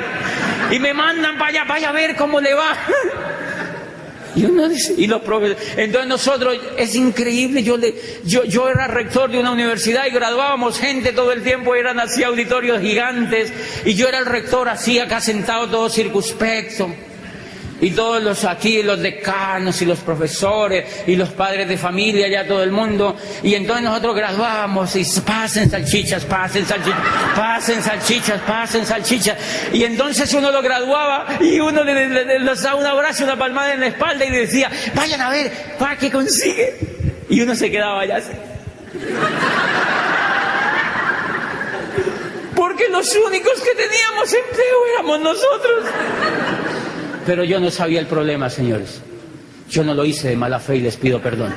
y me mandan para allá, vaya a ver cómo le va. Y uno dice, y los profesores, entonces nosotros, es increíble, yo era rector de una universidad y graduábamos gente todo el tiempo, eran así auditorios gigantes, y yo era el rector así acá sentado todo circunspecto. Y todos los aquí, los decanos y los profesores y los padres de familia, ya todo el mundo. Y entonces nosotros graduábamos y pasen salchichas, pasen salchichas, pasen salchichas, pasen salchichas. Y entonces uno lo graduaba y uno les daba un abrazo, una palmada en la espalda y decía, vayan a ver, ¿para qué consigue? Y uno se quedaba allá así. Porque los únicos que teníamos empleo éramos nosotros. Pero yo no sabía el problema, señores. Yo no lo hice de mala fe y les pido perdón.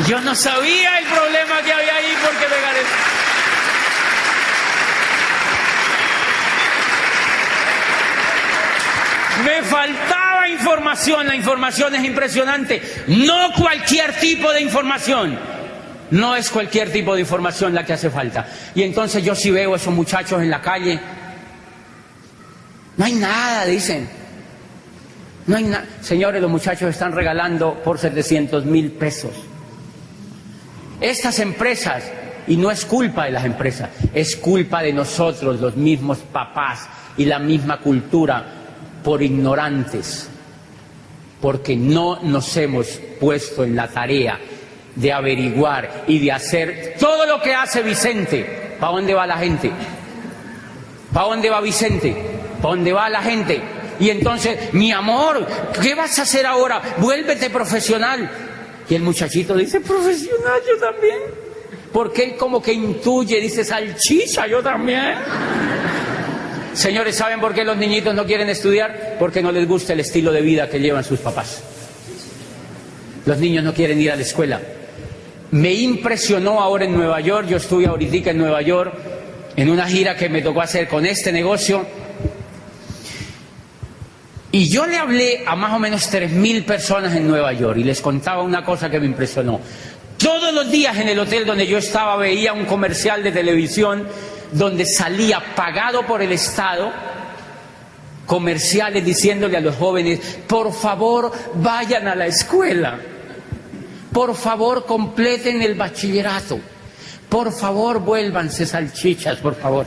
Yo no sabía el problema que había ahí porque me faltaba información. La información es impresionante. No cualquier tipo de información. No es cualquier tipo de información la que hace falta. Y entonces yo sí veo a esos muchachos en la calle. No hay nada, dicen. No hay nada. Señores, los muchachos están regalando por 700.000 pesos. Estas empresas, y no es culpa de las empresas, es culpa de nosotros, los mismos papás y la misma cultura, por ignorantes, porque no nos hemos puesto en la tarea de averiguar y de hacer todo lo que hace Vicente. ¿Para dónde va la gente? ¿Para dónde va Vicente? ¿Para dónde va la gente? Y entonces, mi amor, ¿qué vas a hacer ahora? Vuélvete profesional. Y el muchachito dice, profesional, yo también. Porque él como que intuye, dice, salchicha, yo también. Señores, ¿saben por qué los niñitos no quieren estudiar? Porque no les gusta el estilo de vida que llevan sus papás. Los niños no quieren ir a la escuela. Me impresionó ahora en Nueva York, yo estuve ahorita en Nueva York, en una gira que me tocó hacer con este negocio. Y yo le hablé a más o menos 3.000 personas en Nueva York y les contaba una cosa que me impresionó. Todos los días en el hotel donde yo estaba veía un comercial de televisión donde salía pagado por el Estado comerciales diciéndole a los jóvenes, por favor vayan a la escuela, por favor completen el bachillerato, por favor vuélvanse salchichas, por favor,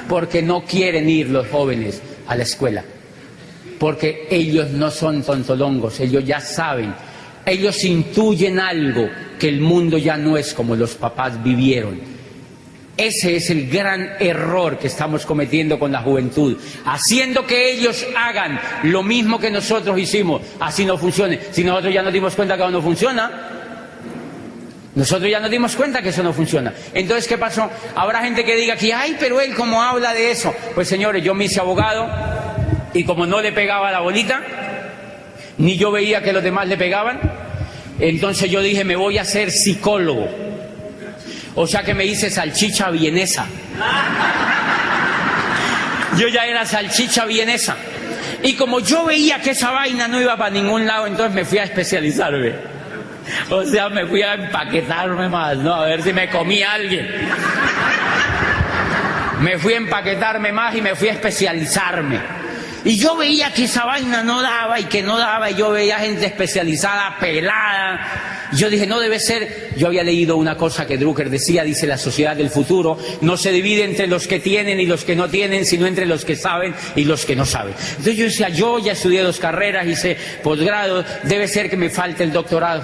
porque no quieren ir los jóvenes a la escuela. Porque ellos no son tontolongos, ellos ya saben, ellos intuyen algo, que el mundo ya no es como los papás vivieron. Ese es el gran error que estamos cometiendo con la juventud, haciendo que ellos hagan lo mismo que nosotros hicimos, así no funcione. Si nosotros ya nos dimos cuenta que no funciona, nosotros ya nos dimos cuenta que eso no funciona. Entonces, ¿qué pasó? Habrá gente que diga que, ay, pero él cómo habla de eso. Pues señores, yo me hice abogado, y como no le pegaba la bolita, ni yo veía que los demás le pegaban, entonces yo dije, me voy a hacer psicólogo. O sea que me hice salchicha vienesa. Yo ya era salchicha vienesa. Y como yo veía que esa vaina no iba para ningún lado, entonces me fui a especializarme. O sea, me fui a empaquetarme más, ¿no? A ver si me comía alguien. Me fui a empaquetarme más y me fui a especializarme. Y yo veía que esa vaina no daba y que no daba, y yo veía gente especializada, pelada, Yo dije, no debe ser. Yo había leído una cosa que Drucker decía, dice, la sociedad del futuro no se divide entre los que tienen y los que no tienen, sino entre los que saben y los que no saben. Entonces yo decía, yo ya estudié 2 carreras, hice posgrado, debe ser que me falte el doctorado.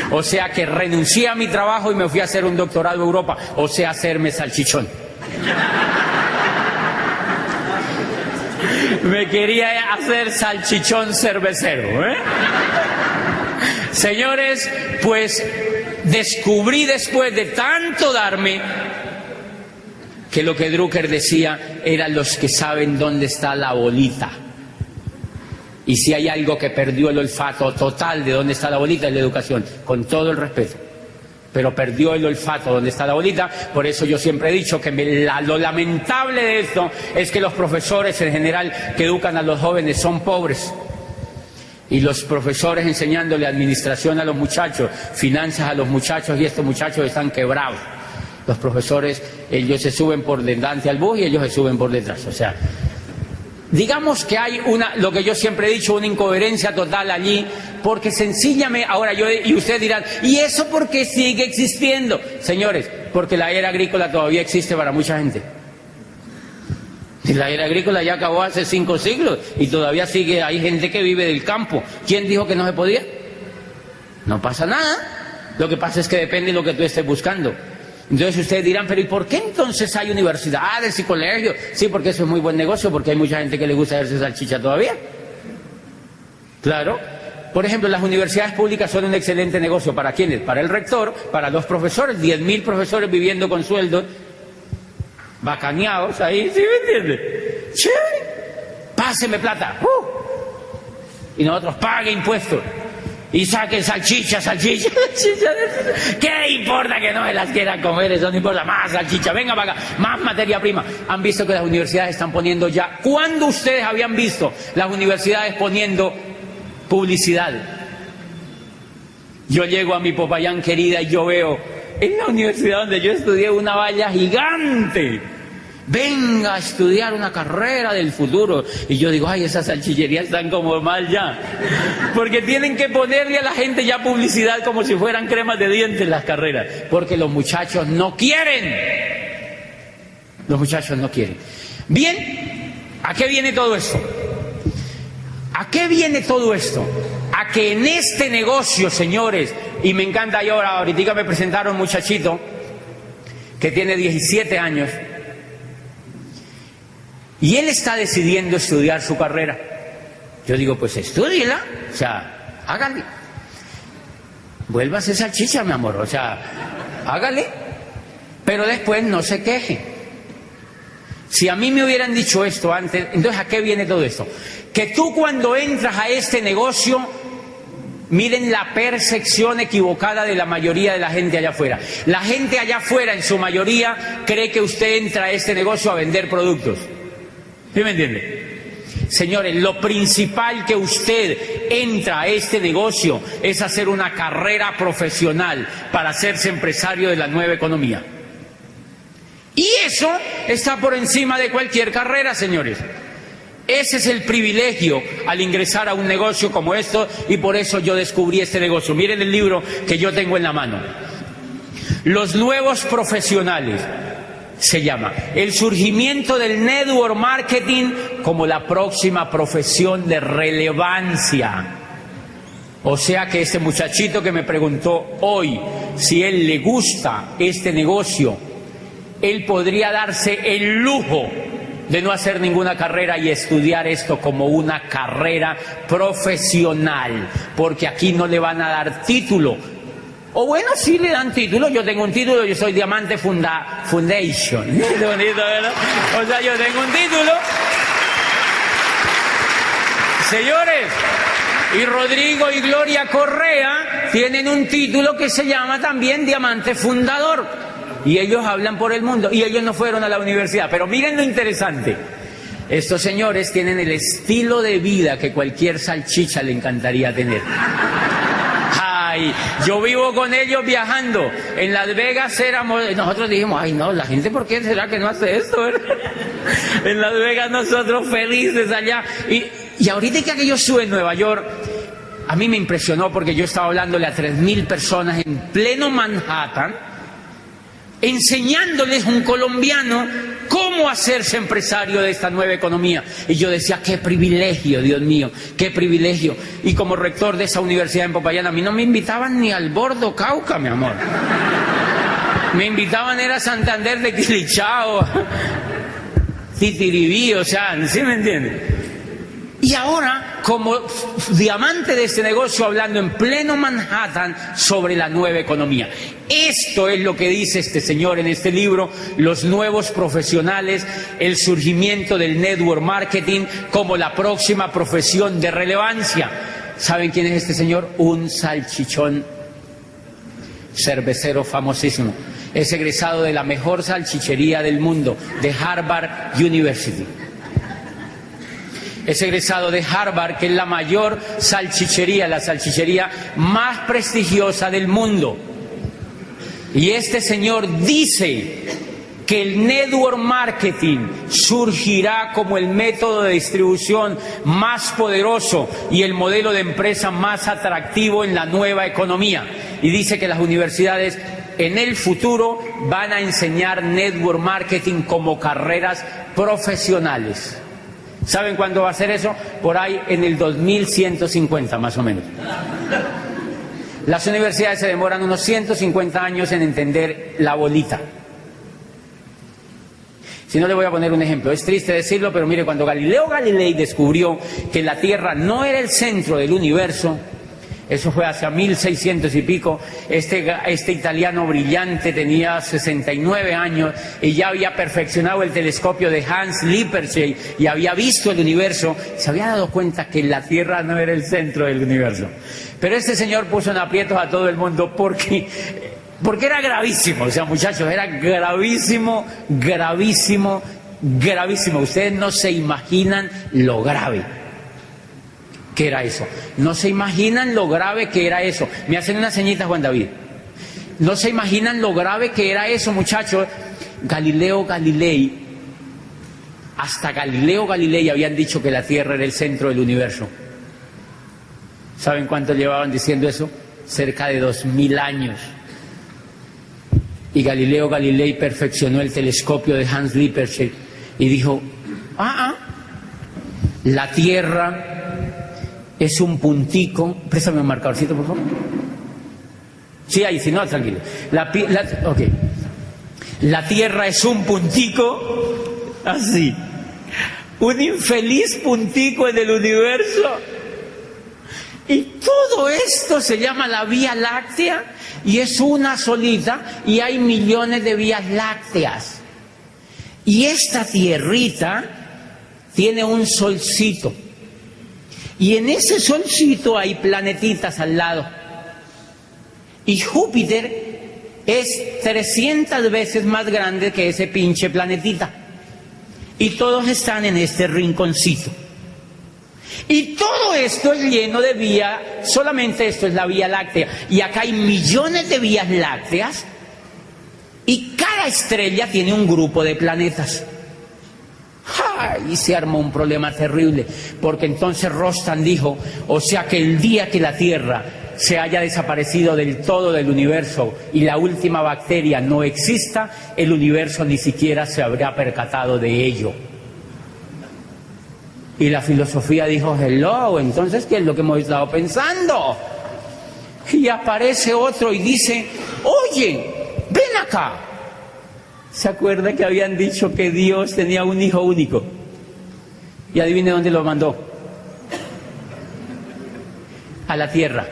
O sea que renuncié a mi trabajo y me fui a hacer un doctorado en Europa, o sea, hacerme salchichón. Me quería hacer salchichón cervecero, ¿eh? Señores, pues descubrí después de tanto darme que lo que Drucker decía eran los que saben dónde está la bolita. Y si hay algo que perdió el olfato total de dónde está la bolita es la educación, con todo el respeto. Pero perdió el olfato donde está la bolita. Por eso yo siempre he dicho que lo lamentable de esto es que los profesores en general que educan a los jóvenes son pobres. Y los profesores enseñándole administración a los muchachos, finanzas a los muchachos, y estos muchachos están quebrados. Los profesores, ellos se suben por delante al bus y ellos se suben por detrás. O sea, digamos que hay lo que yo siempre he dicho, una incoherencia total allí, porque sencillamente, ahora y ustedes dirán, ¿y eso por qué sigue existiendo? Señores, porque la era agrícola todavía existe para mucha gente. Y la era agrícola ya acabó hace 5 siglos y todavía hay gente que vive del campo. ¿Quién dijo que no se podía? No pasa nada. Lo que pasa es que depende de lo que tú estés buscando. Entonces ustedes dirán, pero ¿y por qué entonces hay universidades y colegios? Sí, porque eso es muy buen negocio, porque hay mucha gente que le gusta hacerse salchicha todavía. Claro. Por ejemplo, las universidades públicas son un excelente negocio. ¿Para quiénes? Para el rector, para los profesores, 10.000 profesores viviendo con sueldos bacaneados ahí, ¿sí me entiende? ¡Chévere! Páseme plata. Y nosotros pague impuestos. Y saquen salchicha. ¿Qué importa que no se las quieran comer? Eso no importa. Más salchicha, venga para acá. Más materia prima. Han visto que las universidades están poniendo ya. ¿Cuándo ustedes habían visto las universidades poniendo publicidad? Yo llego a mi Popayán querida y yo veo en la universidad donde yo estudié una valla gigante. Venga a estudiar una carrera del futuro. Y yo digo, ay, esas salchicherías están como mal ya. Porque tienen que ponerle a la gente ya publicidad como si fueran cremas de dientes las carreras. Porque los muchachos no quieren. Los muchachos no quieren. Bien, ¿a qué viene todo esto? ¿A qué viene todo esto? A que en este negocio, señores, y me encanta, yo ahorita me presentaron un muchachito que tiene 17 años y él está decidiendo estudiar su carrera. Yo digo, pues estúdiela, o sea, hágale. Vuélvase salchicha, mi amor, o sea, hágale. Pero después no se queje. Si a mí me hubieran dicho esto antes, entonces ¿a qué viene todo esto? Que tú cuando entras a este negocio, miren la percepción equivocada de la mayoría de la gente allá afuera. La gente allá afuera, en su mayoría, cree que usted entra a este negocio a vender productos. ¿Sí me entiende? Señores, lo principal que usted entra a este negocio es hacer una carrera profesional para hacerse empresario de la nueva economía. Y eso está por encima de cualquier carrera, señores. Ese es el privilegio al ingresar a un negocio como esto, y por eso yo descubrí este negocio. Miren el libro que yo tengo en la mano. Los nuevos profesionales. Se llama El surgimiento del network marketing como la próxima profesión de relevancia. O sea que este muchachito que me preguntó hoy si él le gusta este negocio, él podría darse el lujo de no hacer ninguna carrera y estudiar esto como una carrera profesional, porque aquí no le van a dar título. O bueno, sí le dan título. Yo tengo un título, yo soy Diamante Foundation. Qué bonito, ¿verdad? O sea, yo tengo un título. Señores, y Rodrigo y Gloria Correa tienen un título que se llama también Diamante Fundador. Y ellos hablan por el mundo. Y ellos no fueron a la universidad. Pero miren lo interesante. Estos señores tienen el estilo de vida que cualquier salchicha le encantaría tener. Yo vivo con ellos viajando. En Las Vegas nosotros dijimos, ay no, la gente, ¿por qué será que no hace esto? En Las Vegas nosotros felices allá. Y ahorita que yo estuve en Nueva York, A mí me impresionó porque yo estaba hablándole a 3.000 personas en pleno Manhattan, enseñándoles un colombiano cómo hacerse empresario de esta nueva economía. Y yo decía, qué privilegio, Dios mío, qué privilegio. Y como rector de esa universidad en Popayán, a mí no me invitaban ni al Bordo Cauca, mi amor. Me invitaban era a Santander de Quilichao, Titiribí, o sea, ¿sí me entiendes? Y ahora, como diamante de este negocio, hablando en pleno Manhattan sobre la nueva economía. Esto es lo que dice este señor en este libro, los nuevos profesionales, el surgimiento del network marketing como la próxima profesión de relevancia. ¿Saben quién es este señor? Un salchichón cervecero famosísimo. Es egresado de la mejor salchichería del mundo, de Harvard University. Es egresado de Harvard, que es la mayor salchichería, la salchichería más prestigiosa del mundo. Y este señor dice que el network marketing surgirá como el método de distribución más poderoso y el modelo de empresa más atractivo en la nueva economía. Y dice que las universidades en el futuro van a enseñar network marketing como carreras profesionales. ¿Saben cuándo va a ser eso? Por ahí en el 2150 más o menos. Las universidades se demoran unos 150 años en entender la bolita. Si no, le voy a poner un ejemplo. Es triste decirlo, pero mire, cuando Galileo Galilei descubrió que la Tierra no era el centro del universo, eso fue hacia 1600 y pico, este italiano brillante tenía 69 años y ya había perfeccionado el telescopio de Hans Lippershey y había visto el universo, se había dado cuenta que la Tierra no era el centro del universo. Pero este señor puso en aprietos a todo el mundo porque era gravísimo, o sea, muchachos, era gravísimo, gravísimo, gravísimo. Ustedes no se imaginan lo grave que era eso. No se imaginan lo grave que era eso. Me hacen una ceñita, Juan David. No se imaginan lo grave que era eso, muchachos. Galileo Galilei, hasta Galileo Galilei habían dicho que la Tierra era el centro del universo. ¿Saben cuánto llevaban diciendo eso? Cerca de 2000 años. Y Galileo Galilei perfeccionó el telescopio de Hans Lippershey y dijo, la Tierra es un puntico. Préstame un marcadorcito, por favor. Sí, ahí, si no, tranquilo. Ok. La Tierra es un puntico, así. Un infeliz puntico en el universo. Y todo esto se llama la Vía Láctea y es una solita y hay millones de vías lácteas. Y esta tierrita tiene un solcito. Y en ese solcito hay planetitas al lado. Y Júpiter es 300 veces más grande que ese pinche planetita. Y todos están en este rinconcito. Y todo esto es lleno de vía, solamente esto es la Vía Láctea. Y acá hay millones de vías lácteas. Y cada estrella tiene un grupo de planetas. Y se armó un problema terrible, porque entonces Rostan dijo, o sea que el día que la Tierra se haya desaparecido del todo del universo y la última bacteria no exista, el universo ni siquiera se habrá percatado de ello. Y la filosofía dijo, hello, entonces ¿qué es lo que hemos estado pensando? Y aparece otro y dice, oye, ven acá. ¿Se acuerda que habían dicho que Dios tenía un hijo único? Y adivine dónde lo mandó. A la Tierra.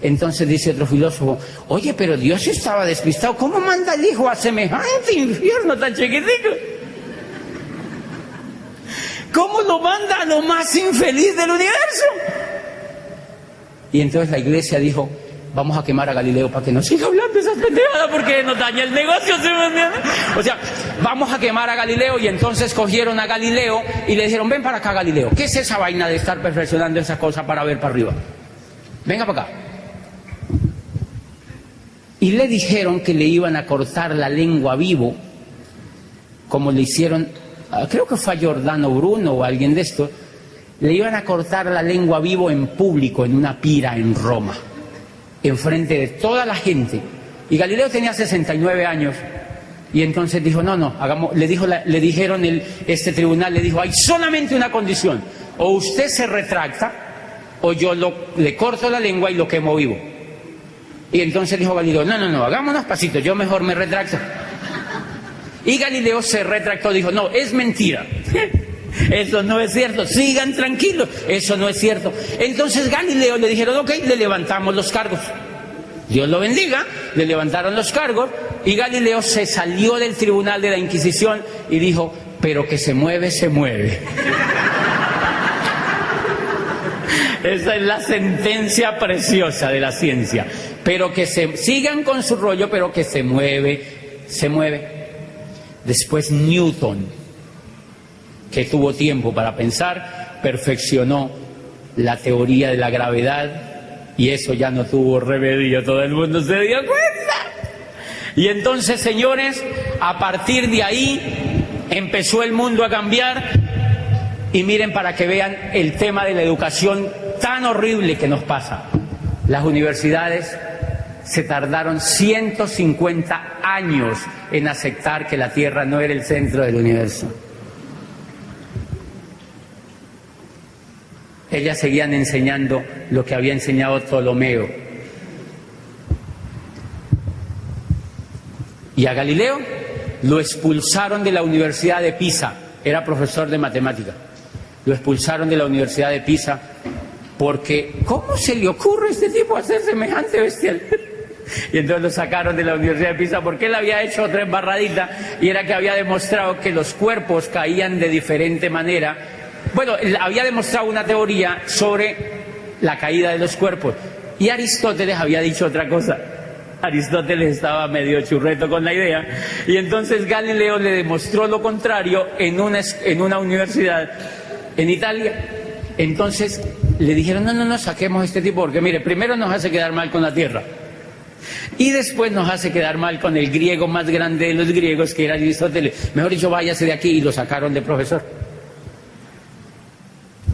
Entonces dice otro filósofo, oye, pero Dios estaba despistado. ¿Cómo manda el hijo a semejante infierno tan chiquitico? ¿Cómo lo manda a lo más infeliz del universo? Y entonces la iglesia dijo, vamos a quemar a Galileo para que no siga hablando esas pendejadas porque nos daña el negocio, ¿sí me entiendes? O sea, vamos a quemar a Galileo. Y entonces cogieron a Galileo y le dijeron, ven para acá, Galileo, ¿qué es esa vaina de estar perfeccionando esa cosa para ver para arriba? Venga para acá. Y le dijeron que le iban a cortar la lengua vivo, como le hicieron, creo que fue a Giordano Bruno o alguien de estos, Le iban a cortar la lengua vivo en público en una pira en Roma, enfrente de toda la gente. Y Galileo tenía 69 años. Y entonces dijo, no, hagamos, le dijeron este tribunal, le dijo, hay solamente una condición, o usted se retracta, o yo le corto la lengua y lo quemo vivo. Y entonces dijo Galileo, no, hagámonos pasitos, yo mejor me retracto. Y Galileo se retractó, dijo, no, es mentira. Eso no es cierto, sigan tranquilos, eso no es cierto. Entonces Galileo le dijeron, ok, le levantamos los cargos. Dios lo bendiga, le levantaron los cargos y Galileo se salió del tribunal de la Inquisición y dijo, pero que se mueve, se mueve. Esa es la sentencia preciosa de la ciencia. Pero que sigan con su rollo, pero que se mueve, se mueve. Después Newton, que tuvo tiempo para pensar, perfeccionó la teoría de la gravedad. Y eso ya no tuvo remedio, todo el mundo se dio cuenta. Y entonces, señores, a partir de ahí empezó el mundo a cambiar. Y miren para que vean el tema de la educación tan horrible que nos pasa. Las universidades se tardaron 150 años en aceptar que la Tierra no era el centro del universo. Ellas seguían enseñando lo que había enseñado Ptolomeo. Y a Galileo lo expulsaron de la Universidad de Pisa, era profesor de matemática. Lo expulsaron de la Universidad de Pisa porque, ¿cómo se le ocurre a este tipo hacer semejante bestial? Y entonces lo sacaron de la Universidad de Pisa porque él había hecho otra embarradita y era que había demostrado que los cuerpos caían de diferente manera. Bueno, había demostrado una teoría sobre la caída de los cuerpos y Aristóteles había dicho otra cosa. Aristóteles estaba medio churreto con la idea y entonces Galileo le demostró lo contrario en una universidad en Italia. Entonces le dijeron, no, saquemos a este tipo porque mire, primero nos hace quedar mal con la Tierra y después nos hace quedar mal con el griego más grande de los griegos, que era Aristóteles. Mejor dicho, váyase de aquí, y lo sacaron de profesor.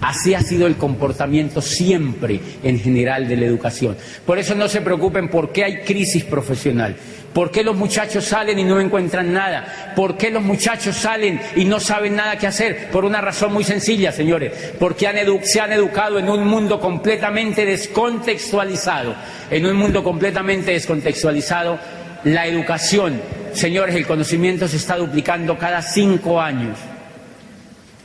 Así ha sido el comportamiento siempre en general de la educación. Por eso no se preocupen por qué hay crisis profesional, por qué los muchachos salen y no encuentran nada, por qué los muchachos salen y no saben nada qué hacer. Por una razón muy sencilla, señores, porque se han educado en un mundo completamente descontextualizado. En un mundo completamente descontextualizado, la educación, señores, el conocimiento se está duplicando cada 5 años.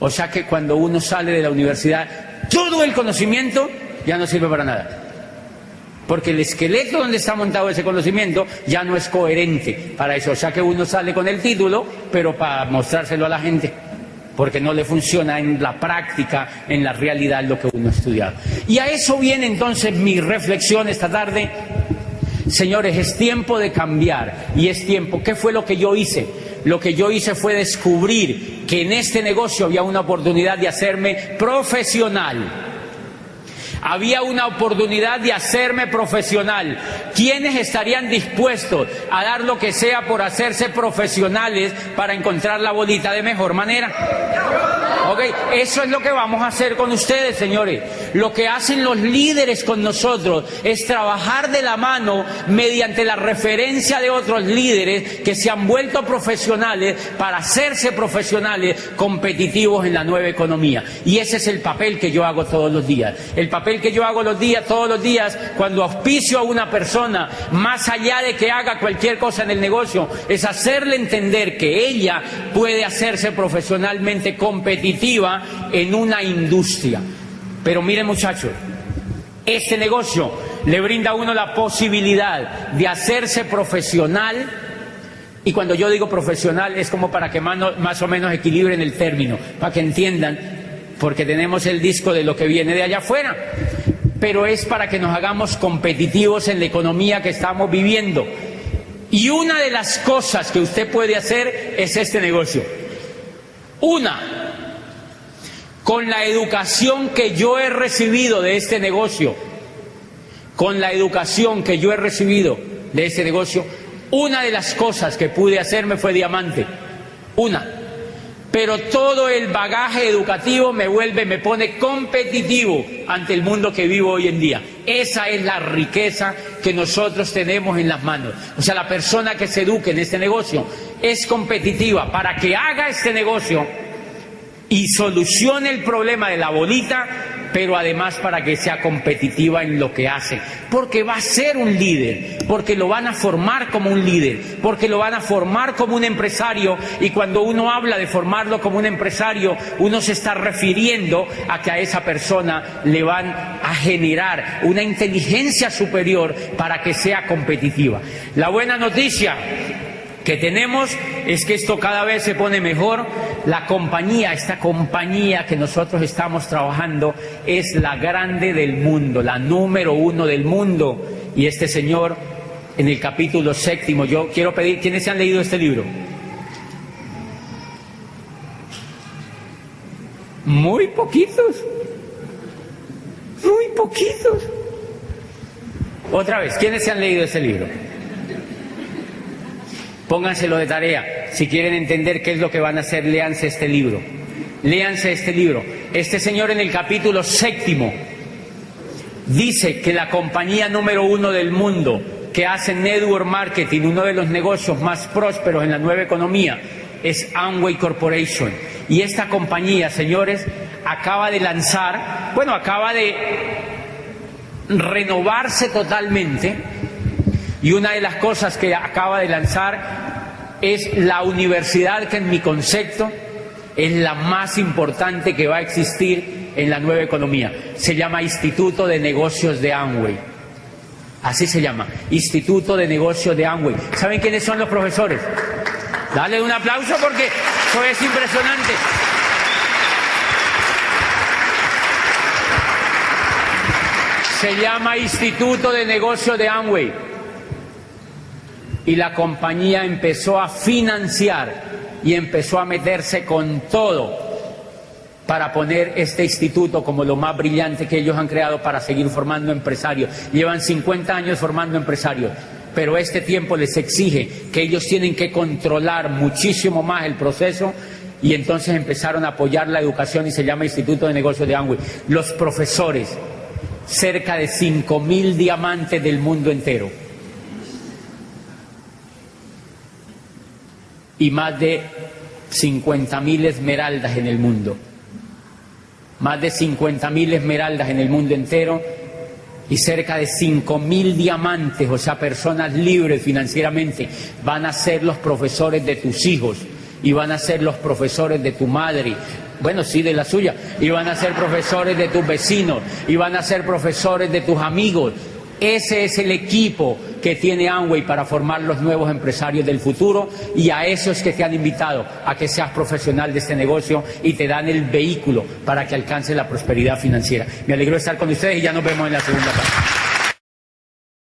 O sea que cuando uno sale de la universidad, todo el conocimiento ya no sirve para nada. Porque el esqueleto donde está montado ese conocimiento ya no es coherente para eso. O sea que uno sale con el título, pero para mostrárselo a la gente. Porque no le funciona en la práctica, en la realidad lo que uno ha estudiado. Y a eso viene entonces mi reflexión esta tarde. Señores, es tiempo de cambiar y es tiempo. ¿Qué fue lo que yo hice? Lo que yo hice fue descubrir que en este negocio había una oportunidad de hacerme profesional. Había una oportunidad de hacerme profesional. ¿Quiénes estarían dispuestos a dar lo que sea por hacerse profesionales para encontrar la bolita de mejor manera? Ok, eso es lo que vamos a hacer con ustedes, señores. Lo que hacen los líderes con nosotros es trabajar de la mano mediante la referencia de otros líderes que se han vuelto profesionales para hacerse profesionales competitivos en la nueva economía. Y ese es el papel que yo hago todos los días. El papel que yo hago todos los días, cuando auspicio a una persona, más allá de que haga cualquier cosa en el negocio, es hacerle entender que ella puede hacerse profesionalmente competitiva en una industria. Pero miren, muchachos, este negocio le brinda a uno la posibilidad de hacerse profesional, y cuando yo digo profesional es como para que más o menos equilibren el término, para que entiendan, porque tenemos el disco de lo que viene de allá afuera, pero es para que nos hagamos competitivos en la economía que estamos viviendo. Y una de las cosas que usted puede hacer es este negocio. Con la educación que yo he recibido de este negocio, una de las cosas que pude hacerme fue diamante. pero todo el bagaje educativo me pone competitivo ante el mundo que vivo hoy en día. Esa es la riqueza que nosotros tenemos en las manos. O sea, la persona que se eduque en este negocio es competitiva para que haga este negocio y solucione el problema de la bolita, pero además para que sea competitiva en lo que hace, porque va a ser un líder, porque lo van a formar como un líder, porque lo van a formar como un empresario, y cuando uno habla de formarlo como un empresario, uno se está refiriendo a que a esa persona le van a generar una inteligencia superior para que sea competitiva. La buena noticia que tenemos es que esto cada vez se pone mejor. La compañía, esta compañía que nosotros estamos trabajando es la grande del mundo, la número 1 del mundo. Y este señor, en el capítulo 7, yo quiero pedir, ¿quiénes se han leído este libro? Muy poquitos. Muy poquitos. Otra vez, ¿quiénes se han leído este libro? Pónganselo de tarea. Si quieren entender qué es lo que van a hacer, léanse este libro. Léanse este libro. Este señor en el capítulo 7 dice que la compañía número 1 del mundo que hace network marketing, uno de los negocios más prósperos en la nueva economía, es Amway Corporation. Y esta compañía, señores, acaba de lanzar, acaba de renovarse totalmente. Y una de las cosas que acaba de lanzar es la universidad que en mi concepto es la más importante que va a existir en la nueva economía. Se llama Instituto de Negocios de Amway. Así se llama, Instituto de Negocios de Amway. ¿Saben quiénes son los profesores? Dale un aplauso porque eso es impresionante. Se llama Instituto de Negocios de Amway. Y la compañía empezó a financiar y empezó a meterse con todo para poner este instituto como lo más brillante que ellos han creado para seguir formando empresarios. Llevan 50 años formando empresarios, pero este tiempo les exige que ellos tienen que controlar muchísimo más el proceso, y entonces empezaron a apoyar la educación y se llama Instituto de Negocios de Amway. Los profesores, cerca de 5.000 diamantes del mundo entero. Y más de 50.000 esmeraldas en el mundo. Más de 50.000 esmeraldas en el mundo entero y cerca de 5.000 diamantes, o sea, personas libres financieramente, van a ser los profesores de tus hijos y van a ser los profesores de tu madre, bueno, sí, de la suya, y van a ser profesores de tus vecinos y van a ser profesores de tus amigos. Ese es el equipo que tiene Amway para formar los nuevos empresarios del futuro, y a eso es que te han invitado a que seas profesional de este negocio y te dan el vehículo para que alcances la prosperidad financiera. Me alegro de estar con ustedes y ya nos vemos en la segunda parte.